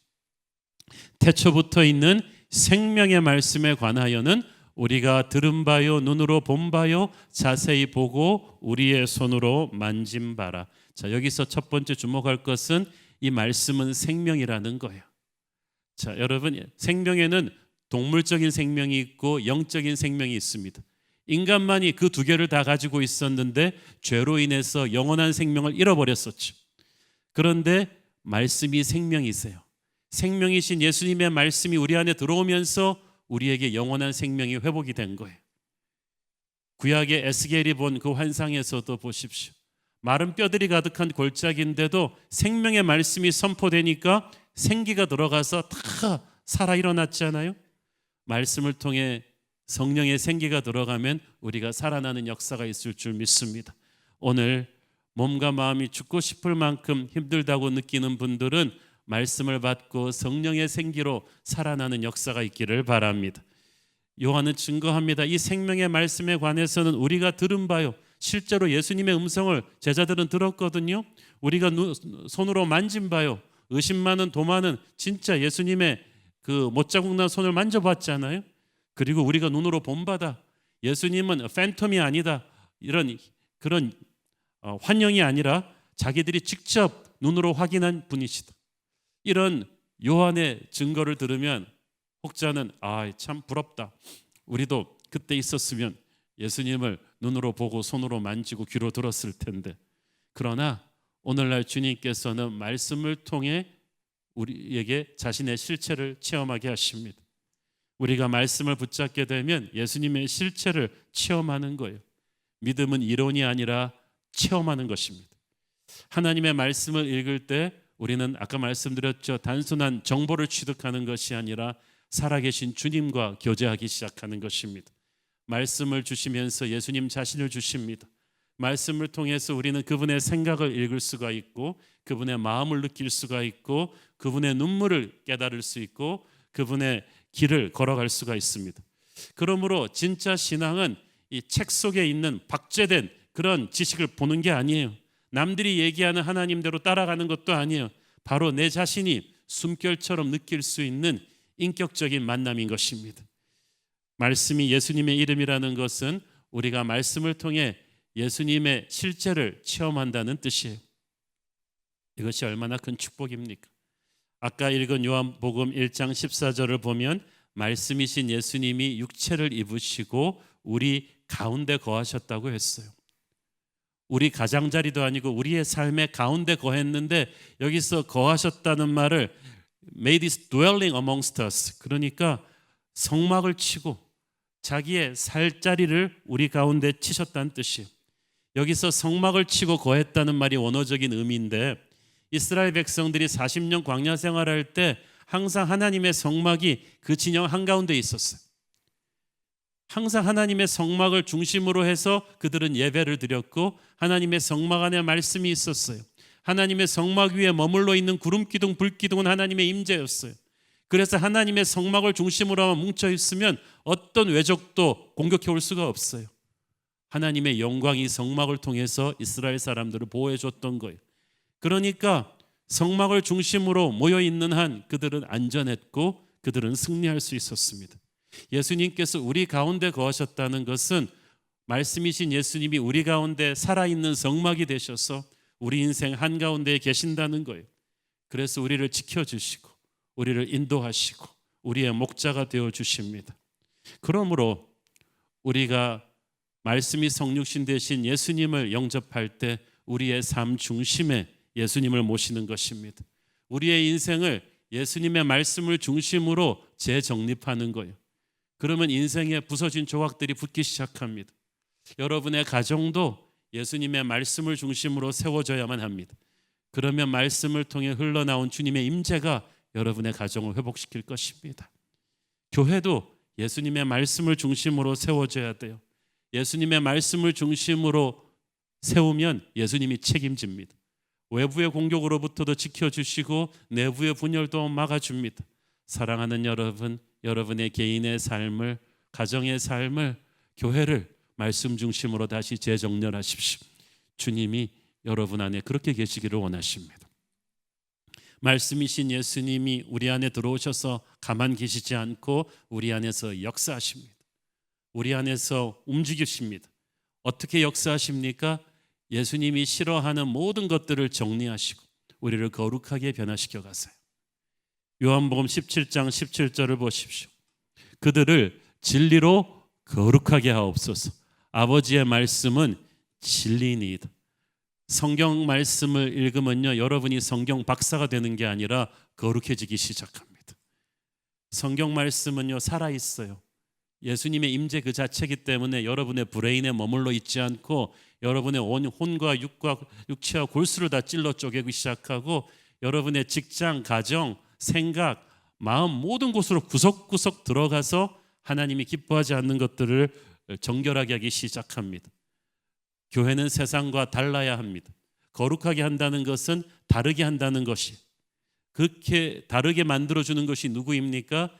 태초부터 있는 생명의 말씀에 관하여는 우리가 들은 바요 눈으로 본 바요 자세히 보고 우리의 손으로 만진 바라. 자, 여기서 첫 번째 주목할 것은 이 말씀은 생명이라는 거예요. 자, 여러분, 생명에는 동물적인 생명이 있고 영적인 생명이 있습니다. 인간만이 그 두 개를 다 가지고 있었는데 죄로 인해서 영원한 생명을 잃어버렸었죠. 그런데 말씀이 생명이세요. 생명이신 예수님의 말씀이 우리 안에 들어오면서 우리에게 영원한 생명이 회복이 된 거예요. 구약의 에스겔이 본 그 환상에서도 보십시오. 마른 뼈들이 가득한 골짜기인데도 생명의 말씀이 선포되니까 생기가 들어가서 다 살아 일어났잖아요. 말씀을 통해 성령의 생기가 들어가면 우리가 살아나는 역사가 있을 줄 믿습니다. 오늘 몸과 마음이 죽고 싶을 만큼 힘들다고 느끼는 분들은 말씀을 받고 성령의 생기로 살아나는 역사가 있기를 바랍니다. 요한은 증거합니다. 이 생명의 말씀에 관해서는 우리가 들은 바요, 실제로 예수님의 음성을 제자들은 들었거든요. 우리가 손으로 만진 바요, 의심 많은 도마는 진짜 예수님의 그 못자국 난 손을 만져봤잖아요. 그리고 우리가 눈으로 본 바다, 예수님은 팬텀이 아니다, 이런 그런 환영이 아니라 자기들이 직접 눈으로 확인한 분이시다. 이런 요한의 증거를 들으면 혹자는 참 부럽다, 우리도 그때 있었으면 예수님을 눈으로 보고 손으로 만지고 귀로 들었을 텐데. 그러나 오늘날 주님께서는 말씀을 통해 우리에게 자신의 실체를 체험하게 하십니다. 우리가 말씀을 붙잡게 되면 예수님의 실체를 체험하는 거예요. 믿음은 이론이 아니라 체험하는 것입니다. 하나님의 말씀을 읽을 때 우리는 아까 말씀드렸죠. 단순한 정보를 취득하는 것이 아니라 살아계신 주님과 교제하기 시작하는 것입니다. 말씀을 주시면서 예수님 자신을 주십니다. 말씀을 통해서 우리는 그분의 생각을 읽을 수가 있고 그분의 마음을 느낄 수가 있고 그분의 눈물을 깨달을 수 있고 그분의 길을 걸어갈 수가 있습니다. 그러므로 진짜 신앙은 이 책 속에 있는 박제된 그런 지식을 보는 게 아니에요. 남들이 얘기하는 하나님대로 따라가는 것도 아니에요. 바로 내 자신이 숨결처럼 느낄 수 있는 인격적인 만남인 것입니다. 말씀이 예수님의 이름이라는 것은 우리가 말씀을 통해 예수님의 실제를 체험한다는 뜻이에요. 이것이 얼마나 큰 축복입니까? 아까 읽은 요한복음 1장 14절을 보면 말씀이신 예수님이 육체를 입으시고 우리 가운데 거하셨다고 했어요. 우리 가장자리도 아니고 우리의 삶의 가운데 거했는데 여기서 거하셨다는 말을 made his dwelling amongst us, 그러니까 성막을 치고 자기의 살자리를 우리 가운데 치셨다는 뜻이에요. 여기서 성막을 치고 거했다는 말이 원어적인 의미인데 이스라엘 백성들이 40년 광야 생활할 때 항상 하나님의 성막이 그 진영 한가운데 있었어요. 항상 하나님의 성막을 중심으로 해서 그들은 예배를 드렸고 하나님의 성막 안에 말씀이 있었어요. 하나님의 성막 위에 머물러 있는 구름기둥 불기둥은 하나님의 임재였어요. 그래서 하나님의 성막을 중심으로 뭉쳐 있으면 어떤 외적도 공격해 올 수가 없어요. 하나님의 영광이 성막을 통해서 이스라엘 사람들을 보호해 줬던 거예요. 그러니까 성막을 중심으로 모여 있는 한 그들은 안전했고 그들은 승리할 수 있었습니다. 예수님께서 우리 가운데 거하셨다는 것은 말씀이신 예수님이 우리 가운데 살아있는 성막이 되셔서 우리 인생 한가운데에 계신다는 거예요. 그래서 우리를 지켜주시고 우리를 인도하시고 우리의 목자가 되어주십니다. 그러므로 우리가 말씀이 성육신 되신 예수님을 영접할 때 우리의 삶 중심에 예수님을 모시는 것입니다. 우리의 인생을 예수님의 말씀을 중심으로 재정립하는 거예요. 그러면 인생에 부서진 조각들이 붙기 시작합니다. 여러분의 가정도 예수님의 말씀을 중심으로 세워져야만 합니다. 그러면 말씀을 통해 흘러나온 주님의 임재가 여러분의 가정을 회복시킬 것입니다. 교회도 예수님의 말씀을 중심으로 세워져야 돼요. 예수님의 말씀을 중심으로 세우면 예수님이 책임집니다. 외부의 공격으로부터도 지켜주시고 내부의 분열도 막아줍니다. 사랑하는 여러분, 여러분의 개인의 삶을, 가정의 삶을, 교회를 말씀 중심으로 다시 재정렬하십시오. 주님이 여러분 안에 그렇게 계시기를 원하십니다. 말씀이신 예수님이 우리 안에 들어오셔서 가만 계시지 않고 우리 안에서 역사하십니다. 우리 안에서 움직이십니다. 어떻게 역사하십니까? 예수님이 싫어하는 모든 것들을 정리하시고 우리를 거룩하게 변화시켜 가세요. 요한복음 17장 17절을 보십시오. 그들을 진리로 거룩하게 하옵소서. 아버지의 말씀은 진리니이다. 성경 말씀을 읽으면요, 여러분이 성경 박사가 되는 게 아니라 거룩해지기 시작합니다. 성경 말씀은요, 살아있어요. 예수님의 임재 그 자체이기 때문에 여러분의 브레인에 머물러 있지 않고 여러분의 혼과 육체와 골수를 다 찔러 쪼개기 시작하고 여러분의 직장, 가정, 생각, 마음 모든 곳으로 구석구석 들어가서 하나님이 기뻐하지 않는 것들을 정결하게 하기 시작합니다. 교회는 세상과 달라야 합니다. 거룩하게 한다는 것은 다르게 한다는 것이, 그렇게 다르게 만들어주는 것이 누구입니까?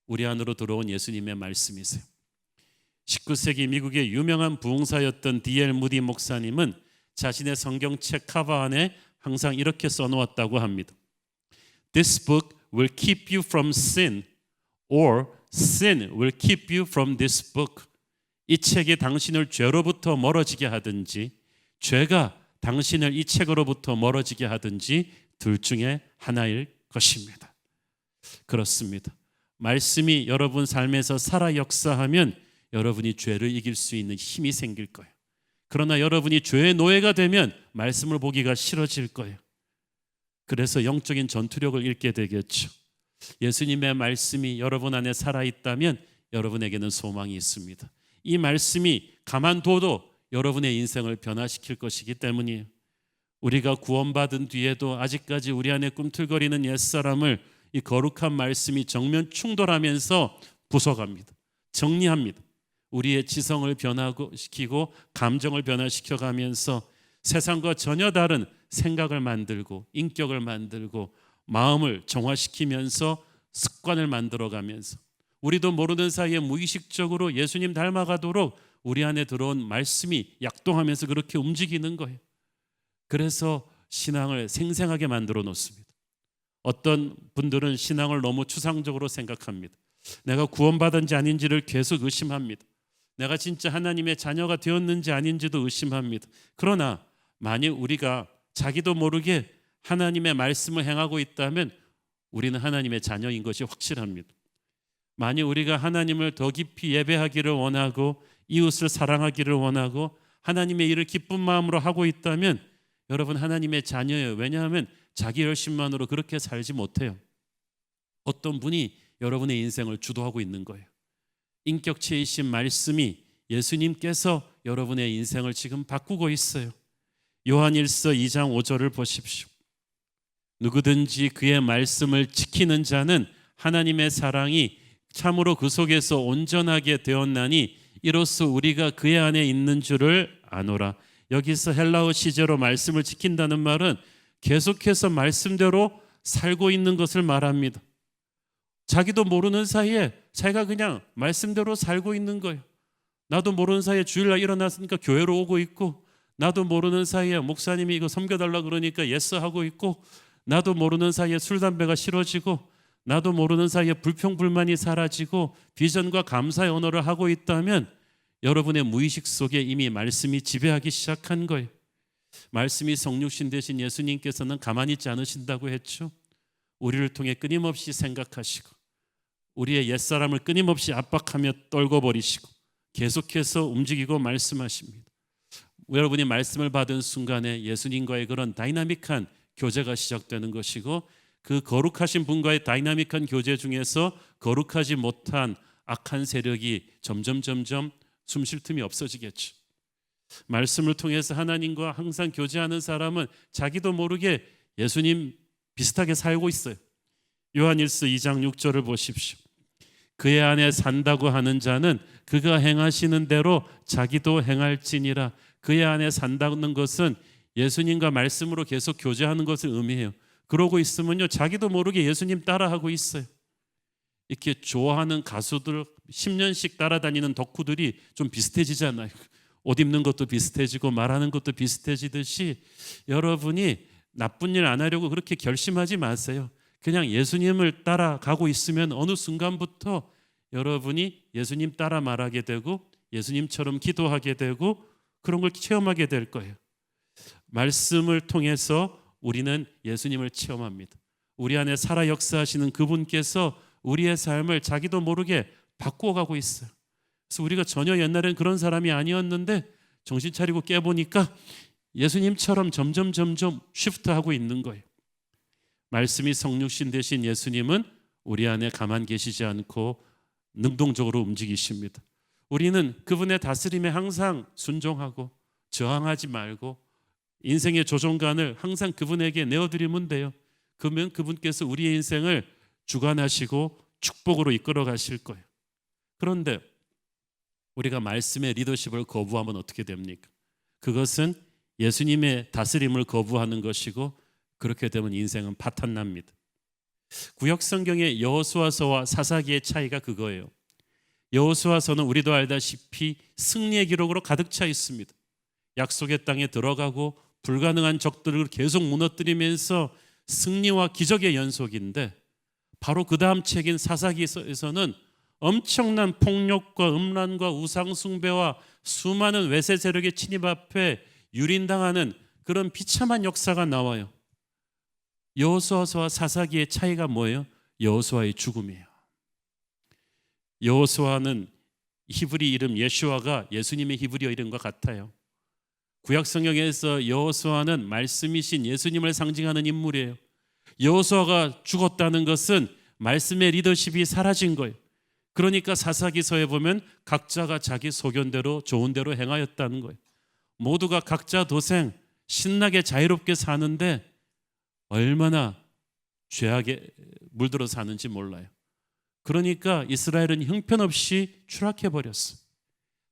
우리 안으로 들어온 예수님의 말씀이세요. 19세기 미국의 유명한 부흥사였던 D.L. 무디 목사님은 자신의 성경책 커버 안에 항상 이렇게 써놓았다고 합니다. This book will keep you from sin, or sin will keep you from this book. 이 책이 당신을 죄로부터 멀어지게 하든지 죄가 당신을 이 책으로부터 멀어지게 하든지 둘 중에 하나일 것입니다. 그렇습니다. 말씀이 여러분 삶에서 살아 역사하면 여러분이 죄를 이길 수 있는 힘이 생길 거예요. 그러나 여러분이 죄의 노예가 되면 말씀을 보기가 싫어질 거예요. 그래서 영적인 전투력을 잃게 되겠죠. 예수님의 말씀이 여러분 안에 살아있다면 여러분에게는 소망이 있습니다. 이 말씀이 가만둬도 여러분의 인생을 변화시킬 것이기 때문이에요. 우리가 구원받은 뒤에도 아직까지 우리 안에 꿈틀거리는 옛사람을 이 거룩한 말씀이 정면 충돌하면서 부숴갑니다. 정리합니다. 우리의 지성을 변화시키고 감정을 변화시켜가면서 세상과 전혀 다른 생각을 만들고 인격을 만들고 마음을 정화시키면서 습관을 만들어가면서 우리도 모르는 사이에 무의식적으로 예수님 닮아가도록 우리 안에 들어온 말씀이 약동하면서 그렇게 움직이는 거예요. 그래서 신앙을 생생하게 만들어 놓습니다. 어떤 분들은 신앙을 너무 추상적으로 생각합니다. 내가 구원받은지 아닌지를 계속 의심합니다. 내가 진짜 하나님의 자녀가 되었는지 아닌지도 의심합니다. 그러나 만일 우리가 자기도 모르게 하나님의 말씀을 행하고 있다면 우리는 하나님의 자녀인 것이 확실합니다. 만일 우리가 하나님을 더 깊이 예배하기를 원하고 이웃을 사랑하기를 원하고 하나님의 일을 기쁜 마음으로 하고 있다면 여러분 하나님의 자녀예요. 왜냐하면 자기 열심만으로 그렇게 살지 못해요. 어떤 분이 여러분의 인생을 주도하고 있는 거예요. 인격체이신 말씀이 예수님께서 여러분의 인생을 지금 바꾸고 있어요. 요한일서 2장 5절을 보십시오. 누구든지 그의 말씀을 지키는 자는 하나님의 사랑이 참으로 그 속에서 온전하게 되었나니 이로써 우리가 그의 안에 있는 줄을 아노라. 여기서 헬라어 시제로 말씀을 지킨다는 말은 계속해서 말씀대로 살고 있는 것을 말합니다. 자기도 모르는 사이에 자기가 그냥 말씀대로 살고 있는 거예요. 나도 모르는 사이에 주일날 일어났으니까 교회로 오고 있고, 나도 모르는 사이에 목사님이 이거 섬겨달라 그러니까 예스 하고 있고, 나도 모르는 사이에 술 담배가 싫어지고, 나도 모르는 사이에 불평불만이 사라지고 비전과 감사의 언어를 하고 있다면 여러분의 무의식 속에 이미 말씀이 지배하기 시작한 거예요. 말씀이 성육신 되신 예수님께서는 가만히 있지 않으신다고 했죠. 우리를 통해 끊임없이 생각하시고 우리의 옛사람을 끊임없이 압박하며 떨궈버리시고 계속해서 움직이고 말씀하십니다. 여러분이 말씀을 받은 순간에 예수님과의 그런 다이나믹한 교제가 시작되는 것이고, 그 거룩하신 분과의 다이나믹한 교제 중에서 거룩하지 못한 악한 세력이 점점 숨 쉴 틈이 없어지겠죠. 말씀을 통해서 하나님과 항상 교제하는 사람은 자기도 모르게 예수님 비슷하게 살고 있어요. 요한일서 2장 6절을 보십시오. 그의 안에 산다고 하는 자는 그가 행하시는 대로 자기도 행할지니라. 그의 안에 산다는 것은 예수님과 말씀으로 계속 교제하는 것을 의미해요. 그러고 있으면요, 자기도 모르게 예수님 따라하고 있어요. 이렇게 좋아하는 가수들 10년씩 따라다니는 덕후들이 좀 비슷해지잖아요. 옷 입는 것도 비슷해지고 말하는 것도 비슷해지듯이 여러분이 나쁜 일 안 하려고 그렇게 결심하지 마세요. 그냥 예수님을 따라가고 있으면 어느 순간부터 여러분이 예수님 따라 말하게 되고 예수님처럼 기도하게 되고 그런 걸 체험하게 될 거예요. 말씀을 통해서 우리는 예수님을 체험합니다. 우리 안에 살아 역사하시는 그분께서 우리의 삶을 자기도 모르게 바꾸어가고 있어요. 그래서 우리가 전혀 옛날엔 그런 사람이 아니었는데 정신 차리고 깨보니까 예수님처럼 점점 쉬프트하고 있는 거예요. 말씀이 성육신 되신 예수님은 우리 안에 가만 계시지 않고 능동적으로 움직이십니다. 우리는 그분의 다스림에 항상 순종하고 저항하지 말고 인생의 조종관을 항상 그분에게 내어드리면 돼요. 그러면 그분께서 우리의 인생을 주관하시고 축복으로 이끌어 가실 거예요. 그런데 우리가 말씀의 리더십을 거부하면 어떻게 됩니까? 그것은 예수님의 다스림을 거부하는 것이고 그렇게 되면 인생은 파탄납니다. 구약성경의 여호수아서와 사사기의 차이가 그거예요. 여호수아서는 우리도 알다시피 승리의 기록으로 가득 차 있습니다. 약속의 땅에 들어가고 불가능한 적들을 계속 무너뜨리면서 승리와 기적의 연속인데 바로 그 다음 책인 사사기에서는 엄청난 폭력과 음란과 우상숭배와 수많은 외세 세력의 침입 앞에 유린당하는 그런 비참한 역사가 나와요. 여호수아서와 사사기의 차이가 뭐예요? 여호수아의 죽음이에요. 여호수아는 히브리 이름 예슈아가 예수님의 히브리어 이름과 같아요. 구약 성경에서 여호수아는 말씀이신 예수님을 상징하는 인물이에요. 여호수아가 죽었다는 것은 말씀의 리더십이 사라진 거예요. 그러니까 사사기서에 보면 각자가 자기 소견대로 좋은 대로 행하였다는 거예요. 모두가 각자 도생 신나게 자유롭게 사는데 얼마나 죄악에 물들어 사는지 몰라요. 그러니까 이스라엘은 형편없이 추락해 버렸어요.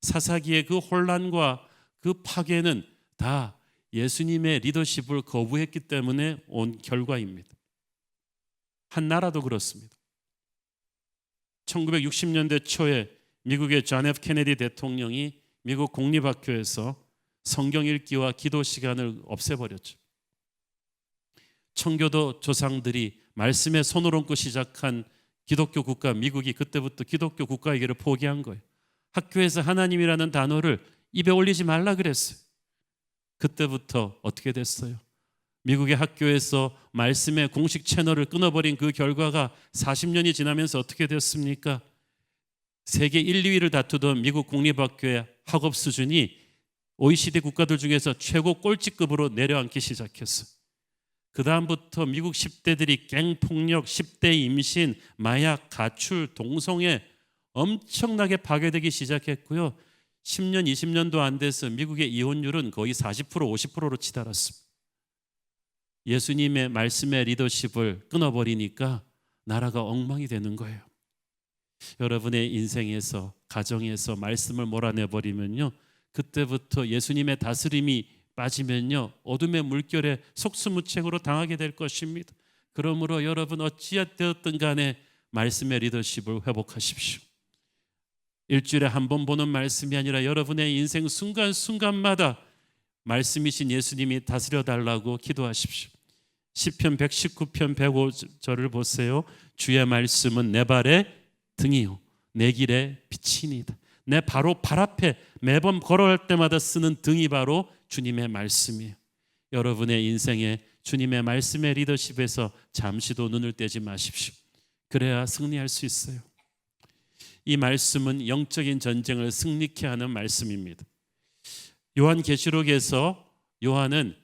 사사기의 그 혼란과 그 파괴는 다 예수님의 리더십을 거부했기 때문에 온 결과입니다. 한 나라도 그렇습니다. 1960년대 초에 미국의 존 F 케네디 대통령이 미국 공립학교에서 성경 읽기와 기도 시간을 없애버렸죠. 청교도 조상들이 말씀에 손을 얹고 시작한 기독교 국가 미국이 그때부터 기독교 국가이기를 포기한 거예요. 학교에서 하나님이라는 단어를 입에 올리지 말라 그랬어요. 그때부터 어떻게 됐어요? 미국의 학교에서 말씀의 공식 채널을 끊어버린 그 결과가 40년이 지나면서 어떻게 됐습니까? 세계 1, 2위를 다투던 미국 공립학교의 학업 수준이 OECD 국가들 중에서 최고 꼴찌급으로 내려앉기 시작했어요. 그 다음부터 미국 10대들이 갱폭력, 10대 임신, 마약, 가출, 동성애 엄청나게 파괴되기 시작했고요. 10년, 20년도 안 돼서 미국의 이혼율은 거의 40%, 50%로 치달았습니다. 예수님의 말씀의 리더십을 끊어버리니까 나라가 엉망이 되는 거예요. 여러분의 인생에서, 가정에서 말씀을 몰아내버리면요, 그때부터 예수님의 다스림이 빠지면요, 어둠의 물결에 속수무책으로 당하게 될 것입니다. 그러므로 여러분 어찌되었든 간에 말씀의 리더십을 회복하십시오. 일주일에 한 번 보는 말씀이 아니라 여러분의 인생 순간순간마다 말씀이신 예수님이 다스려 달라고 기도하십시오. 시편 119편 105절을 보세요. 주의 말씀은 내 발의 등이요 내 길의 빛이니이다. 내 바로 발 앞에 매번 걸어갈 때마다 쓰는 등이 바로 주님의 말씀이에요. 여러분의 인생에 주님의 말씀의 리더십에서 잠시도 눈을 떼지 마십시오. 그래야 승리할 수 있어요. 이 말씀은 영적인 전쟁을 승리케 하는 말씀입니다. 요한계시록에서 요한은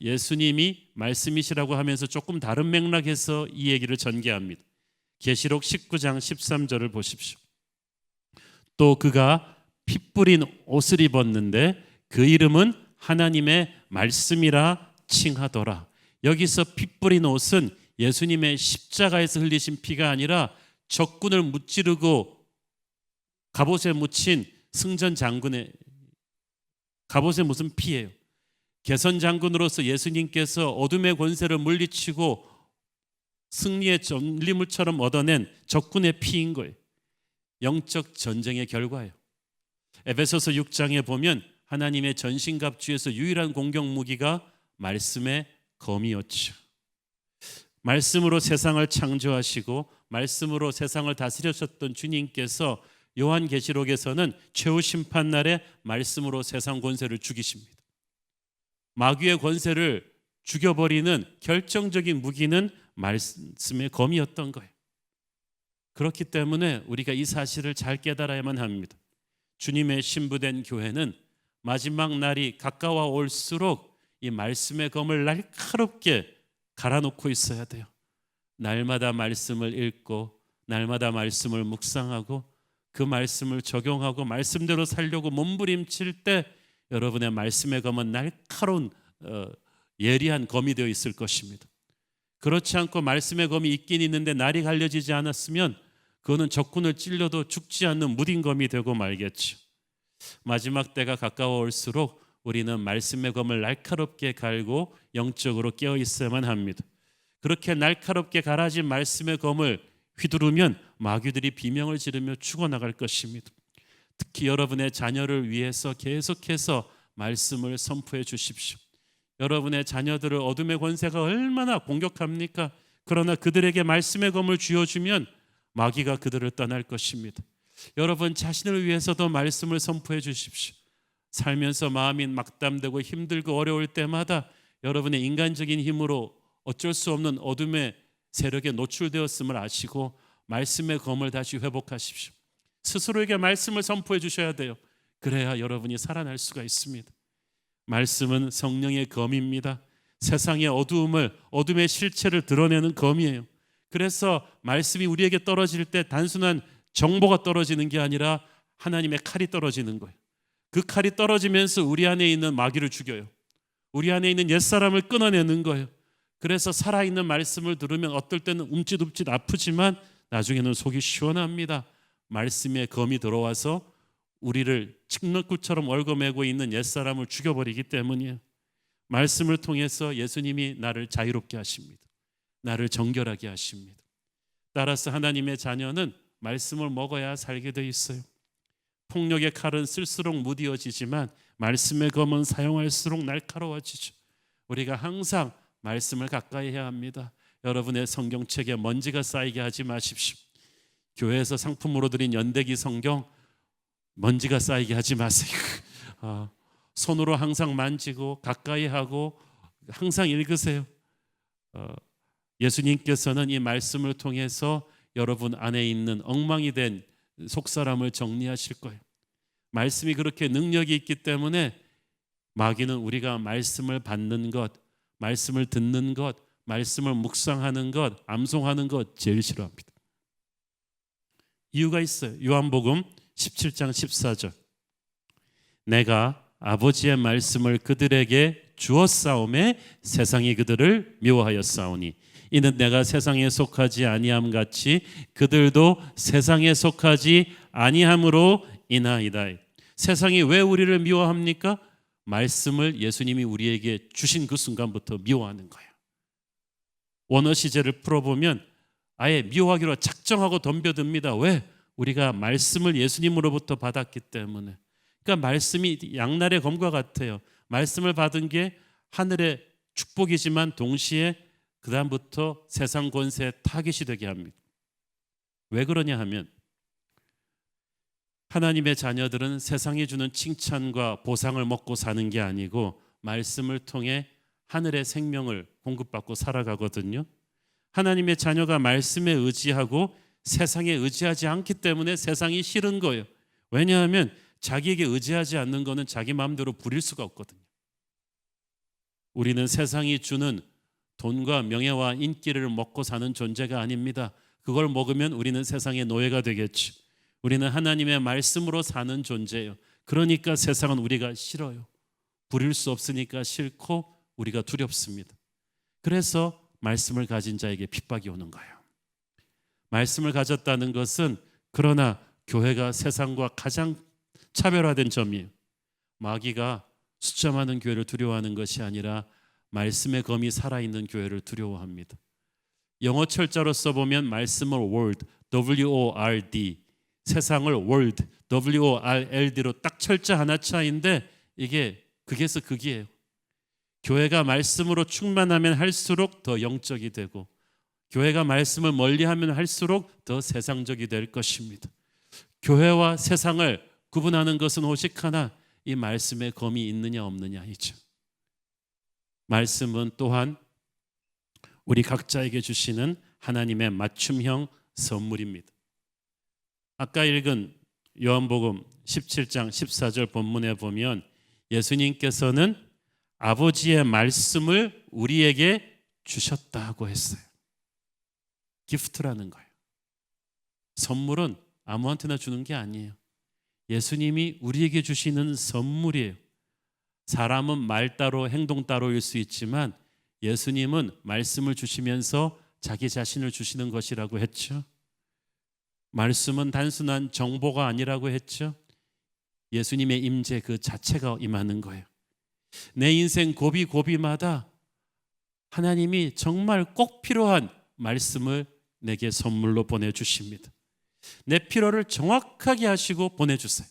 예수님이 말씀이시라고 하면서 조금 다른 맥락에서 이 얘기를 전개합니다. 계시록 19장 13절을 보십시오. 또 그가 피 뿌린 옷을 입었는데 그 이름은 하나님의 말씀이라 칭하더라. 여기서 피 뿌린 옷은 예수님의 십자가에서 흘리신 피가 아니라 적군을 무찌르고 갑옷에 묻힌 승전 장군의 갑옷에 무슨 피예요? 개선 장군으로서 예수님께서 어둠의 권세를 물리치고 승리의 전리물처럼 얻어낸 적군의 피인 거예요. 영적 전쟁의 결과예요. 에베소서 6장에 보면 하나님의 전신갑 주에서 유일한 공격 무기가 말씀의 검이었죠. 말씀으로 세상을 창조하시고 말씀으로 세상을 다스리셨던 주님께서 요한계시록에서는 최후 심판 날에 말씀으로 세상 권세를 죽이십니다. 마귀의 권세를 죽여버리는 결정적인 무기는 말씀의 검이었던 거예요. 그렇기 때문에 우리가 이 사실을 잘 깨달아야만 합니다. 주님의 신부된 교회는 마지막 날이 가까워 올수록 이 말씀의 검을 날카롭게 갈아놓고 있어야 돼요. 날마다 말씀을 읽고 날마다 말씀을 묵상하고 그 말씀을 적용하고 말씀대로 살려고 몸부림칠 때 여러분의 말씀의 검은 날카로운 예리한 검이 되어 있을 것입니다. 그렇지 않고 말씀의 검이 있긴 있는데 날이 갈려지지 않았으면 그거는 적군을 찔려도 죽지 않는 무딘 검이 되고 말겠죠. 마지막 때가 가까워 올수록 우리는 말씀의 검을 날카롭게 갈고 영적으로 깨어 있어야만 합니다. 그렇게 날카롭게 갈아진 말씀의 검을 휘두르면 마귀들이 비명을 지르며 죽어나갈 것입니다. 특히 여러분의 자녀를 위해서 계속해서 말씀을 선포해 주십시오. 여러분의 자녀들을 어둠의 권세가 얼마나 공격합니까? 그러나 그들에게 말씀의 검을 쥐어주면 마귀가 그들을 떠날 것입니다. 여러분 자신을 위해서도 말씀을 선포해 주십시오. 살면서 마음이 막담되고 힘들고 어려울 때마다 여러분의 인간적인 힘으로 어쩔 수 없는 어둠의 세력에 노출되었음을 아시고 말씀의 검을 다시 회복하십시오. 스스로에게 말씀을 선포해 주셔야 돼요. 그래야 여러분이 살아날 수가 있습니다. 말씀은 성령의 검입니다. 세상의 어둠의 실체를 드러내는 검이에요. 그래서 말씀이 우리에게 떨어질 때 단순한 정보가 떨어지는 게 아니라 하나님의 칼이 떨어지는 거예요. 그 칼이 떨어지면서 우리 안에 있는 마귀를 죽여요. 우리 안에 있는 옛사람을 끊어내는 거예요. 그래서 살아있는 말씀을 들으면 어떨 때는 움찔움찔 아프지만 나중에는 속이 시원합니다. 말씀의 검이 들어와서 우리를 칡너꿀처럼 얽어매고 있는 옛사람을 죽여버리기 때문이에요. 말씀을 통해서 예수님이 나를 자유롭게 하십니다. 나를 정결하게 하십니다. 따라서 하나님의 자녀는 말씀을 먹어야 살게 돼 있어요. 폭력의 칼은 쓸수록 무디어지지만 말씀의 검은 사용할수록 날카로워지죠. 우리가 항상 말씀을 가까이 해야 합니다. 여러분의 성경책에 먼지가 쌓이게 하지 마십시오. 교회에서 상품으로 드린 연대기 성경 먼지가 쌓이게 하지 마세요. 손으로 항상 만지고 가까이 하고 항상 읽으세요. 예수님께서는 이 말씀을 통해서 여러분 안에 있는 엉망이 된 속사람을 정리하실 거예요. 말씀이 그렇게 능력이 있기 때문에 마귀는 우리가 말씀을 받는 것, 말씀을 듣는 것, 말씀을 묵상하는 것, 암송하는 것 제일 싫어합니다. 이유가 있어요. 요한복음 17장 14절. 내가 아버지의 말씀을 그들에게 주었사오매 세상이 그들을 미워하였사오니 이는 내가 세상에 속하지 아니함 같이 그들도 세상에 속하지 아니함으로 인하이다. 세상이 왜 우리를 미워합니까? 말씀을 예수님이 우리에게 주신 그 순간부터 미워하는 거예요. 원어 시제를 풀어보면 아예 미워하기로 작정하고 덤벼듭니다. 왜? 우리가 말씀을 예수님으로부터 받았기 때문에. 그러니까 말씀이 양날의 검과 같아요. 말씀을 받은 게 하늘의 축복이지만 동시에 그 다음부터 세상 권세의 타깃이 되게 합니다. 왜 그러냐 하면 하나님의 자녀들은 세상이 주는 칭찬과 보상을 먹고 사는 게 아니고 말씀을 통해 하늘의 생명을 공급받고 살아가거든요. 하나님의 자녀가 말씀에 의지하고 세상에 의지하지 않기 때문에 세상이 싫은 거예요. 왜냐하면 자기에게 의지하지 않는 거는 자기 마음대로 부릴 수가 없거든요. 우리는 세상이 주는 돈과 명예와 인기를 먹고 사는 존재가 아닙니다. 그걸 먹으면 우리는 세상의 노예가 되겠죠. 우리는 하나님의 말씀으로 사는 존재예요. 그러니까 세상은 우리가 싫어요. 부릴 수 없으니까 싫고 우리가 두렵습니다. 그래서 말씀을 가진 자에게 핍박이 오는 거예요. 말씀을 가졌다는 것은 그러나 교회가 세상과 가장 차별화된 점이에요. 마귀가 숫자 많은 교회를 두려워하는 것이 아니라 말씀의 검이 살아있는 교회를 두려워합니다. 영어 철자로 써보면 말씀을 word, W-O-R-D, 세상을 world, W-O-R-L-D로 딱 철자 하나 차이인데 이게 극에서 극이에요. 교회가 말씀으로 충만하면 할수록 더 영적이 되고 교회가 말씀을 멀리하면 할수록 더 세상적이 될 것입니다. 교회와 세상을 구분하는 것은 오직 하나, 이 말씀의 검이 있느냐 없느냐이죠. 말씀은 또한 우리 각자에게 주시는 하나님의 맞춤형 선물입니다. 아까 읽은 요한복음 17장 14절 본문에 보면 예수님께서는 아버지의 말씀을 우리에게 주셨다고 했어요. 기프트라는 거예요. 선물은 아무한테나 주는 게 아니에요. 예수님이 우리에게 주시는 선물이에요. 사람은 말 따로 행동 따로일 수 있지만 예수님은 말씀을 주시면서 자기 자신을 주시는 것이라고 했죠. 말씀은 단순한 정보가 아니라고 했죠. 예수님의 임재 그 자체가 임하는 거예요. 내 인생 고비고비마다 하나님이 정말 꼭 필요한 말씀을 내게 선물로 보내주십니다. 내 필요를 정확하게 하시고 보내주세요.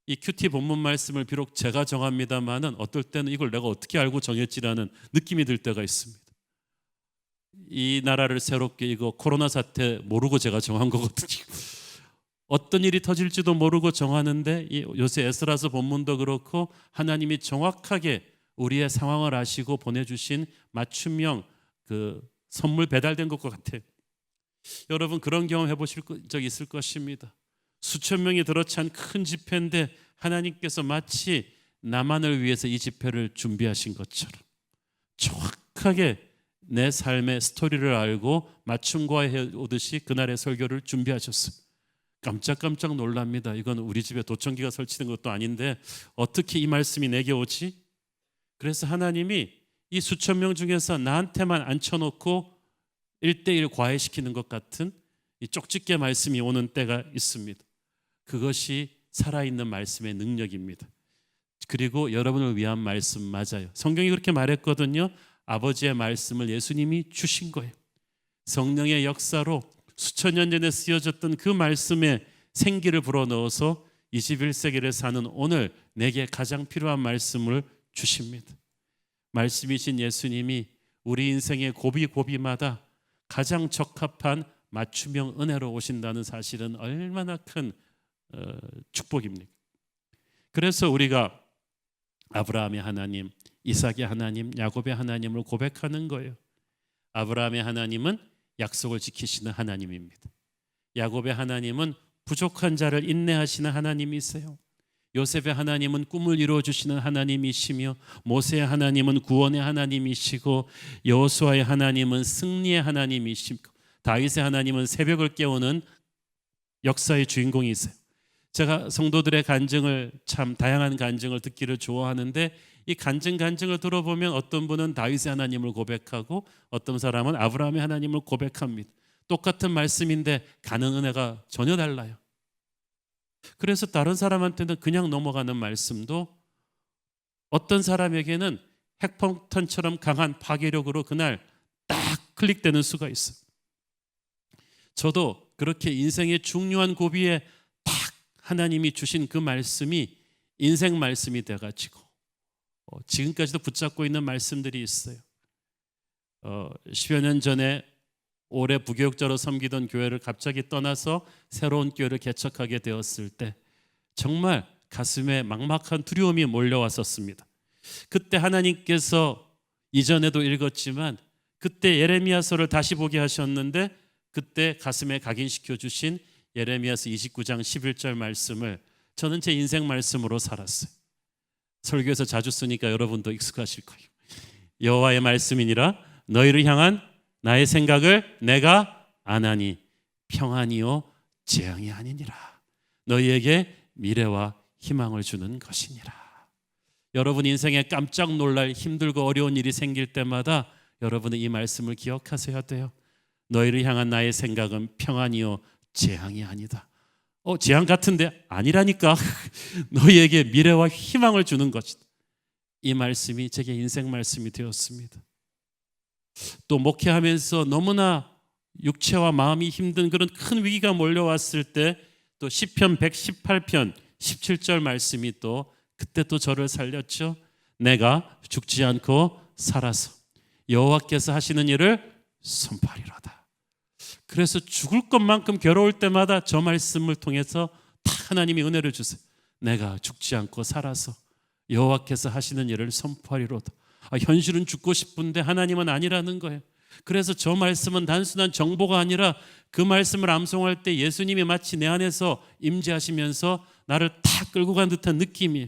이 큐티 본문 말씀을 비록 제가 정합니다만은 어떨 때는 이걸 내가 어떻게 알고 정했지라는 느낌이 들 때가 있습니다. 이 나라를 새롭게 이거 코로나 사태 모르고 제가 정한 거거든요. 어떤 일이 터질지도 모르고 정하는데 요새 에스라서 본문도 그렇고 하나님이 정확하게 우리의 상황을 아시고 보내주신 맞춤형 그 선물 배달된 것 같아요. 여러분 그런 경험 해보실 적 있을 것입니다. 수천 명이 들어찬 큰 집회인데 하나님께서 마치 나만을 위해서 이 집회를 준비하신 것처럼 정확하게 내 삶의 스토리를 알고 맞춤과해 오듯이 그날의 설교를 준비하셨어요. 깜짝깜짝 놀랍니다. 이건 우리 집에 도청기가 설치된 것도 아닌데 어떻게 이 말씀이 내게 오지? 그래서 하나님이 이 수천 명 중에서 나한테만 앉혀놓고 1:1 과외시키는 것 같은 이 쪽집게 말씀이 오는 때가 있습니다. 그것이 살아있는 말씀의 능력입니다. 그리고 여러분을 위한 말씀 맞아요. 성경이 그렇게 말했거든요. 아버지의 말씀을 예수님이 주신 거예요. 성령의 역사로 수천 년 전에 쓰여졌던 그 말씀에 생기를 불어넣어서 21세기를 사는 오늘 내게 가장 필요한 말씀을 주십니다. 말씀이신 예수님이 우리 인생의 고비고비마다 가장 적합한 맞춤형 은혜로 오신다는 사실은 얼마나 큰 축복입니까? 그래서 우리가 아브라함의 하나님, 이삭의 하나님, 야곱의 하나님을 고백하는 거예요. 아브라함의 하나님은 약속을 지키시는 하나님입니다. 야곱의 하나님은 부족한 자를 인내하시는 하나님이세요. 요셉의 하나님은 꿈을 이루어 주시는 하나님이시며 모세의 하나님은 구원의 하나님이시고 여호수아의 하나님은 승리의 하나님이시고 다윗의 하나님은 새벽을 깨우는 역사의 주인공이세요. 제가 성도들의 간증을 참 다양한 간증을 듣기를 좋아하는데 이 간증을 들어보면 어떤 분은 다윗의 하나님을 고백하고 어떤 사람은 아브라함의 하나님을 고백합니다. 똑같은 말씀인데 가는 은혜가 전혀 달라요. 그래서 다른 사람한테는 그냥 넘어가는 말씀도 어떤 사람에게는 핵폭탄처럼 강한 파괴력으로 그날 딱 클릭되는 수가 있어요. 저도 그렇게 인생의 중요한 고비에 딱 하나님이 주신 그 말씀이 인생 말씀이 돼가지고 지금까지도 붙잡고 있는 말씀들이 있어요. 10여 년 전에 오래 부교육자로 섬기던 교회를 갑자기 떠나서 새로운 교회를 개척하게 되었을 때 정말 가슴에 막막한 두려움이 몰려왔었습니다. 그때 하나님께서 이전에도 읽었지만 그때 예레미야서를 다시 보게 하셨는데 그때 가슴에 각인시켜 주신 예레미야서 29장 11절 말씀을 저는 제 인생 말씀으로 살았어요. 설교에서 자주 쓰니까 여러분도 익숙하실 거예요. 여호와의 말씀이니라. 너희를 향한 나의 생각을 내가 아나니 평안이요 재앙이 아니니라. 너희에게 미래와 희망을 주는 것이니라. 여러분 인생에 깜짝 놀랄 힘들고 어려운 일이 생길 때마다 여러분은 이 말씀을 기억하셔야 돼요. 너희를 향한 나의 생각은 평안이요 재앙이 아니다. 재앙 같은데 아니라니까. 너희에게 미래와 희망을 주는 것이다. 이 말씀이 제게 인생 말씀이 되었습니다. 또 목회하면서 너무나 육체와 마음이 힘든 그런 큰 위기가 몰려왔을 때 또 시편 118편 17절 말씀이 또 그때 또 저를 살렸죠. 내가 죽지 않고 살아서 여호와께서 하시는 일을 선포하리로다. 그래서 죽을 것만큼 괴로울 때마다 저 말씀을 통해서 다 하나님이 은혜를 주세요. 내가 죽지 않고 살아서 여호와께서 하시는 일을 선포하리로다. 현실은 죽고 싶은데 하나님은 아니라는 거예요. 그래서 저 말씀은 단순한 정보가 아니라 그 말씀을 암송할 때 예수님이 마치 내 안에서 임재하시면서 나를 다 끌고 간 듯한 느낌이에요.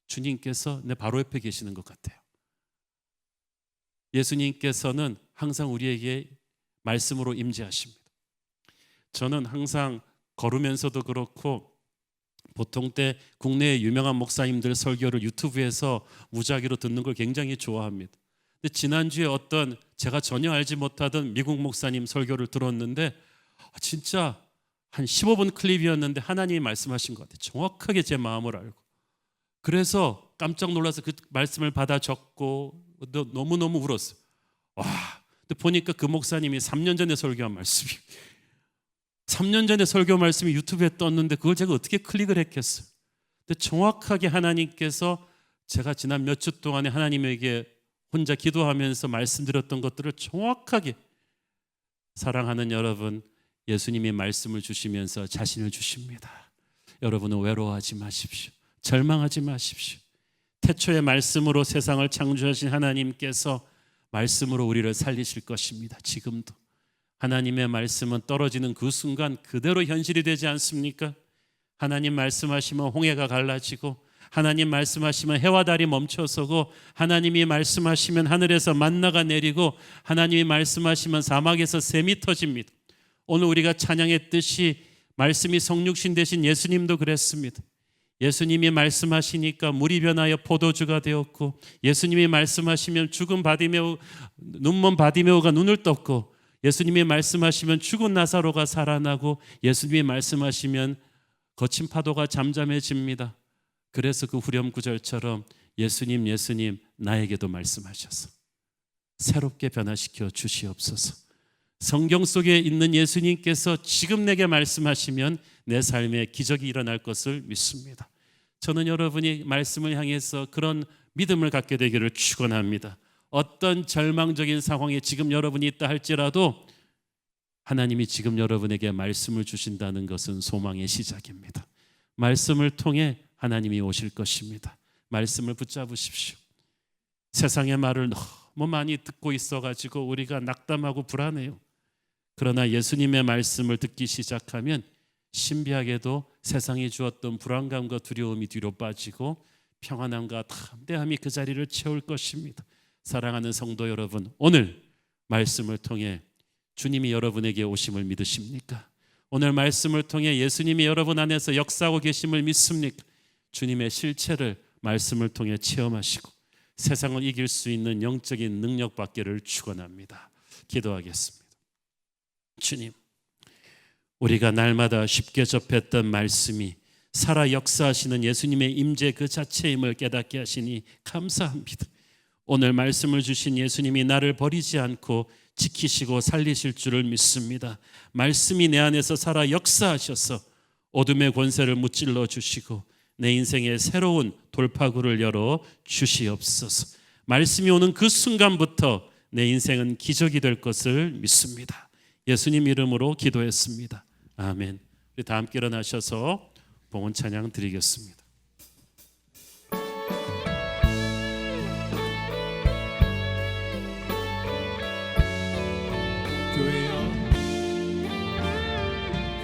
주님께서 내 바로 옆에 계시는 것 같아요. 예수님께서는 항상 우리에게 말씀으로 임재하십니다. 저는 항상 걸으면서도 그렇고 보통 때 국내의 유명한 목사님들 설교를 유튜브에서 무작위로 듣는 걸 굉장히 좋아합니다. 근데 지난주에 어떤 제가 전혀 알지 못하던 미국 목사님 설교를 들었는데 진짜 한 15분 클립이었는데 하나님이 말씀하신 것 같아요. 정확하게 제 마음을 알고. 그래서 깜짝 놀라서 그 말씀을 받아 적고 너무너무 울었어요. 와, 근데 보니까 그 목사님이 3년 전에 설교한 말씀이 3년 전에 설교 말씀이 유튜브에 떴는데 그걸 제가 어떻게 클릭을 했겠어요. 근데 정확하게 하나님께서 제가 지난 몇 주 동안에 하나님에게 혼자 기도하면서 말씀드렸던 것들을 정확하게 사랑하는 여러분, 예수님이 말씀을 주시면서 자신을 주십니다. 여러분은 외로워하지 마십시오. 절망하지 마십시오. 태초의 말씀으로 세상을 창조하신 하나님께서 말씀으로 우리를 살리실 것입니다. 지금도 하나님의 말씀은 떨어지는 그 순간 그대로 현실이 되지 않습니까? 하나님 말씀하시면 홍해가 갈라지고, 하나님 말씀하시면 해와 달이 멈춰서고, 하나님이 말씀하시면 하늘에서 만나가 내리고, 하나님이 말씀하시면 사막에서 샘이 터집니다. 오늘 우리가 찬양했듯이 말씀이 성육신 되신 예수님도 그랬습니다. 예수님이 말씀하시니까 물이 변하여 포도주가 되었고, 예수님이 말씀하시면 죽은 바디메오, 눈먼 바디메오가 눈을 떴고, 예수님이 말씀하시면 죽은 나사로가 살아나고, 예수님이 말씀하시면 거친 파도가 잠잠해집니다. 그래서 그 후렴 구절처럼 예수님 예수님 나에게도 말씀하셔서 새롭게 변화시켜 주시옵소서. 성경 속에 있는 예수님께서 지금 내게 말씀하시면 내 삶에 기적이 일어날 것을 믿습니다. 저는 여러분이 말씀을 향해서 그런 믿음을 갖게 되기를 축원합니다. 어떤 절망적인 상황에 지금 여러분이 있다 할지라도 하나님이 지금 여러분에게 말씀을 주신다는 것은 소망의 시작입니다. 말씀을 통해 하나님이 오실 것입니다. 말씀을 붙잡으십시오. 세상의 말을 너무 많이 듣고 있어가지고 우리가 낙담하고 불안해요. 그러나 예수님의 말씀을 듣기 시작하면 신비하게도 세상이 주었던 불안감과 두려움이 뒤로 빠지고 평안함과 담대함이 그 자리를 채울 것입니다. 사랑하는 성도 여러분, 오늘 말씀을 통해 주님이 여러분에게 오심을 믿으십니까? 오늘 말씀을 통해 예수님이 여러분 안에서 역사하고 계심을 믿습니까? 주님의 실체를 말씀을 통해 체험하시고 세상을 이길 수 있는 영적인 능력 받기를 축원합니다. 기도하겠습니다. 주님, 우리가 날마다 쉽게 접했던 말씀이 살아 역사하시는 예수님의 임재 그 자체임을 깨닫게 하시니 감사합니다. 오늘 말씀을 주신 예수님이 나를 버리지 않고 지키시고 살리실 줄을 믿습니다. 말씀이 내 안에서 살아 역사하셔서 어둠의 권세를 무찔러 주시고 내 인생에 새로운 돌파구를 열어 주시옵소서. 말씀이 오는 그 순간부터 내 인생은 기적이 될 것을 믿습니다. 예수님 이름으로 기도했습니다. 아멘. 우리 다 함께 일어나셔서 봉헌 찬양 드리겠습니다.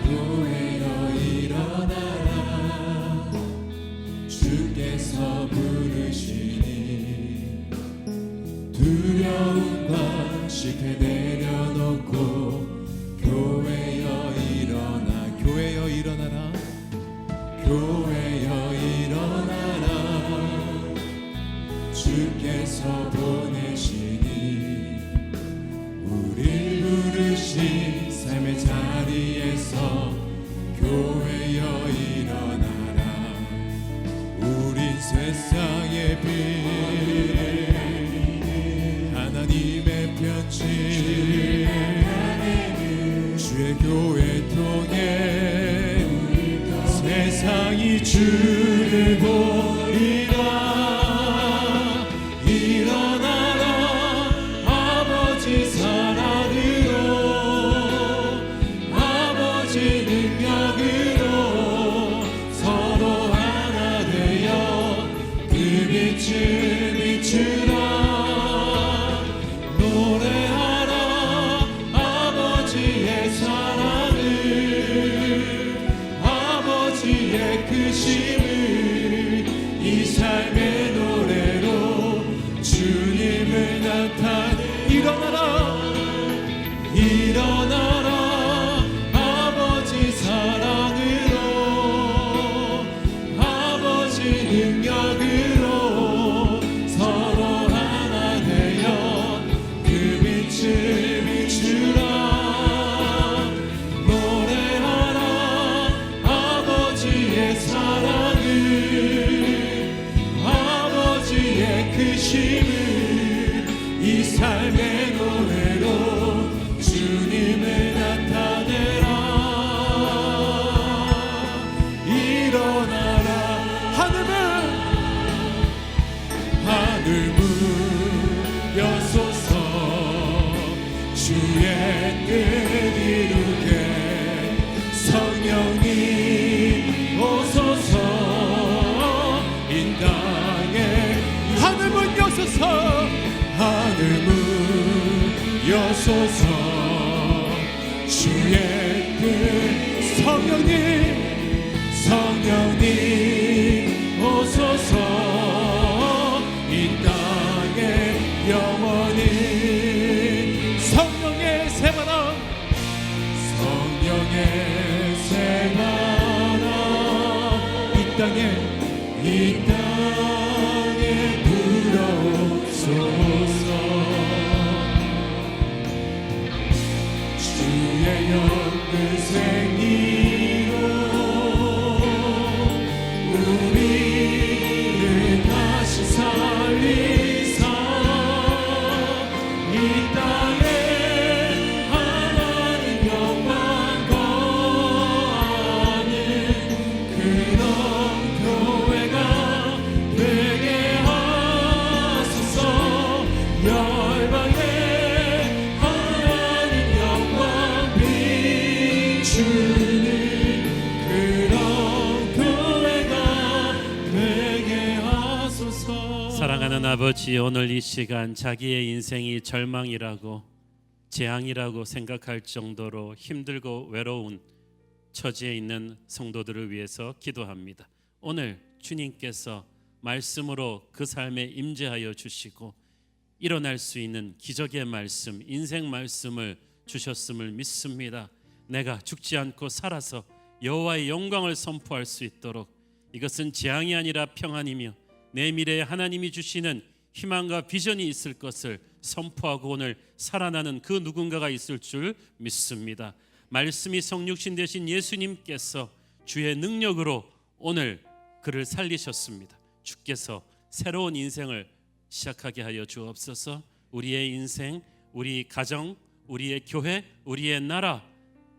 교회여 일어나라. 주께서 부르시니 주를 보리라. 일어나라 아버지 사랑으로 아버지 능력으로 서로 하나 되어 그 빛을 비추라. 노래하라 아버지의 사랑을 아버지의 크심을 이 삶의 노래로 주님을 나타내. 일어나라 일어나라 아버지 사랑으로 아버지 능력으로 서로 하나 되어 그 빛을 비추라. 노래하라 아버지의 사랑을 아버지의 크심을 이 삶의 노래로 주님을 나타내라. 일어나라 하늘 문 여소서 주의 뜻 이루게 성령님 오소서. 이 땅에 하늘 문 여소서 하늘 문 여소서 주의 뜻. 성령님 오소서. 이 땅에 영원히 성령의 새바람 성령의 새바람 이 땅에 불어오소서. 주의 연끝의 생기로 우리를 다시 살리사 이 땅에 하나님 영광 거하는 그런 교회가 되게 하소서. 열방에 하나님 영광 비추는 그런 교회가 되게 하소서. 사랑하는 아버지, 오늘 이 시간 자기의 인생이 절망이라고 재앙이라고 생각할 정도로 힘들고 외로운 처지에 있는 성도들을 위해서 기도합니다. 오늘 주님께서 말씀으로 그 삶에 임재하여 주시고 일어날 수 있는 기적의 말씀, 인생 말씀을 주셨음을 믿습니다. 내가 죽지 않고 살아서 여호와의 영광을 선포할 수 있도록, 이것은 재앙이 아니라 평안이며 내 미래에 하나님이 주시는 희망과 비전이 있을 것을 선포하고 오늘 살아나는 그 누군가가 있을 줄 믿습니다. 말씀이 성육신 되신 예수님께서 주의 능력으로 오늘 그를 살리셨습니다. 주께서 새로운 인생을 시작하게 하여 주옵소서. 우리의 인생, 우리 가정, 우리의 교회, 우리의 나라,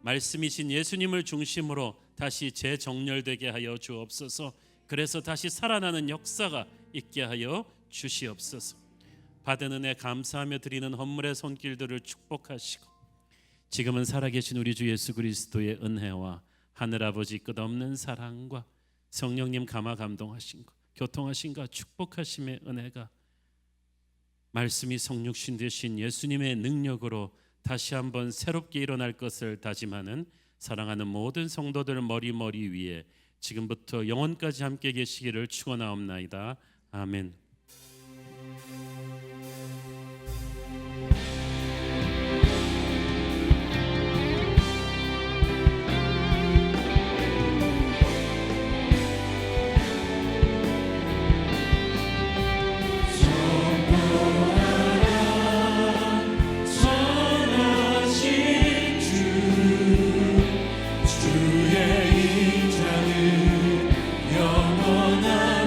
말씀이신 예수님을 중심으로 다시 재정렬되게 하여 주옵소서. 그래서 다시 살아나는 역사가 있게 하여 주시옵소서. 받은 은혜 감사하며 드리는 헌물의 손길들을 축복하시고, 지금은 살아계신 우리 주 예수 그리스도의 은혜와 하늘아버지 끝없는 사랑과 성령님 감화 감동하신 것, 교통하신가 축복하심의 은혜가 말씀이 성육신 되신 예수님의 능력으로 다시 한번 새롭게 일어날 것을 다짐하는 사랑하는 모든 성도들 머리 위에 지금부터 영원까지 함께 계시기를 축원하옵나이다. 아멘. 주의 인자는 영원함이라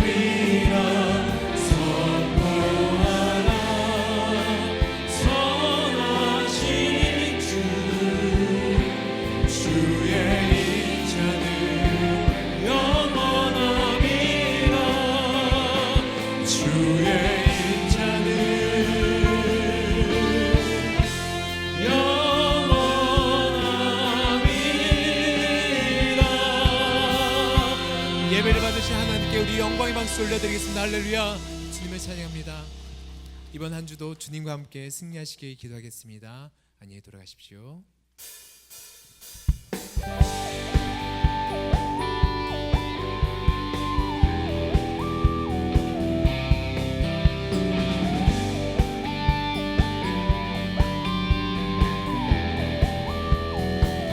우리 영광의 박수 올려드리겠습니다. 할렐루야. 주님을 찬양합니다. 이번 한 주도 주님과 함께 승리하시길 기도하겠습니다. 안녕히 돌아가십시오.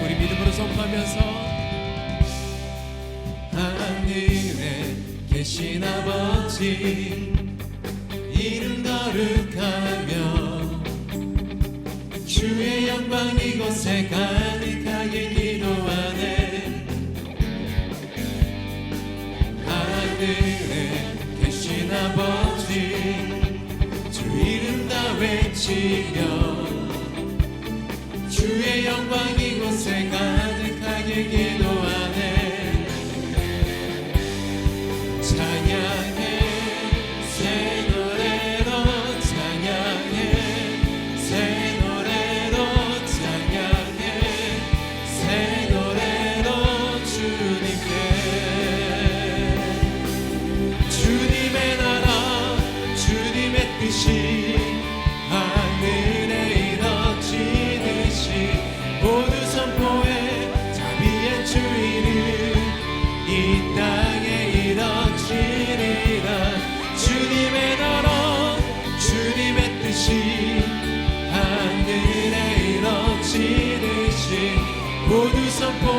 우리 믿음으로 선포하면서 하늘에 계신 아버지 이름 거룩하며 주의 영광 이곳에 가득하게 기도하네. 하늘에 계신 아버지 주 이름 다 외치며 주의 영광 이곳에 가득하게 기도하네. 찬양해 새 노래로 찬양해 새 노래로 찬양해 새 노래로 주님께 주님의 나라 주님의 뜻이 하늘에 이뤄지듯이 모두 선포해 자비의 주인은 이 땅에 이뤄지리라. 주님의 나라 주님의 뜻이 하늘에 이뤄지듯이 모두 선포해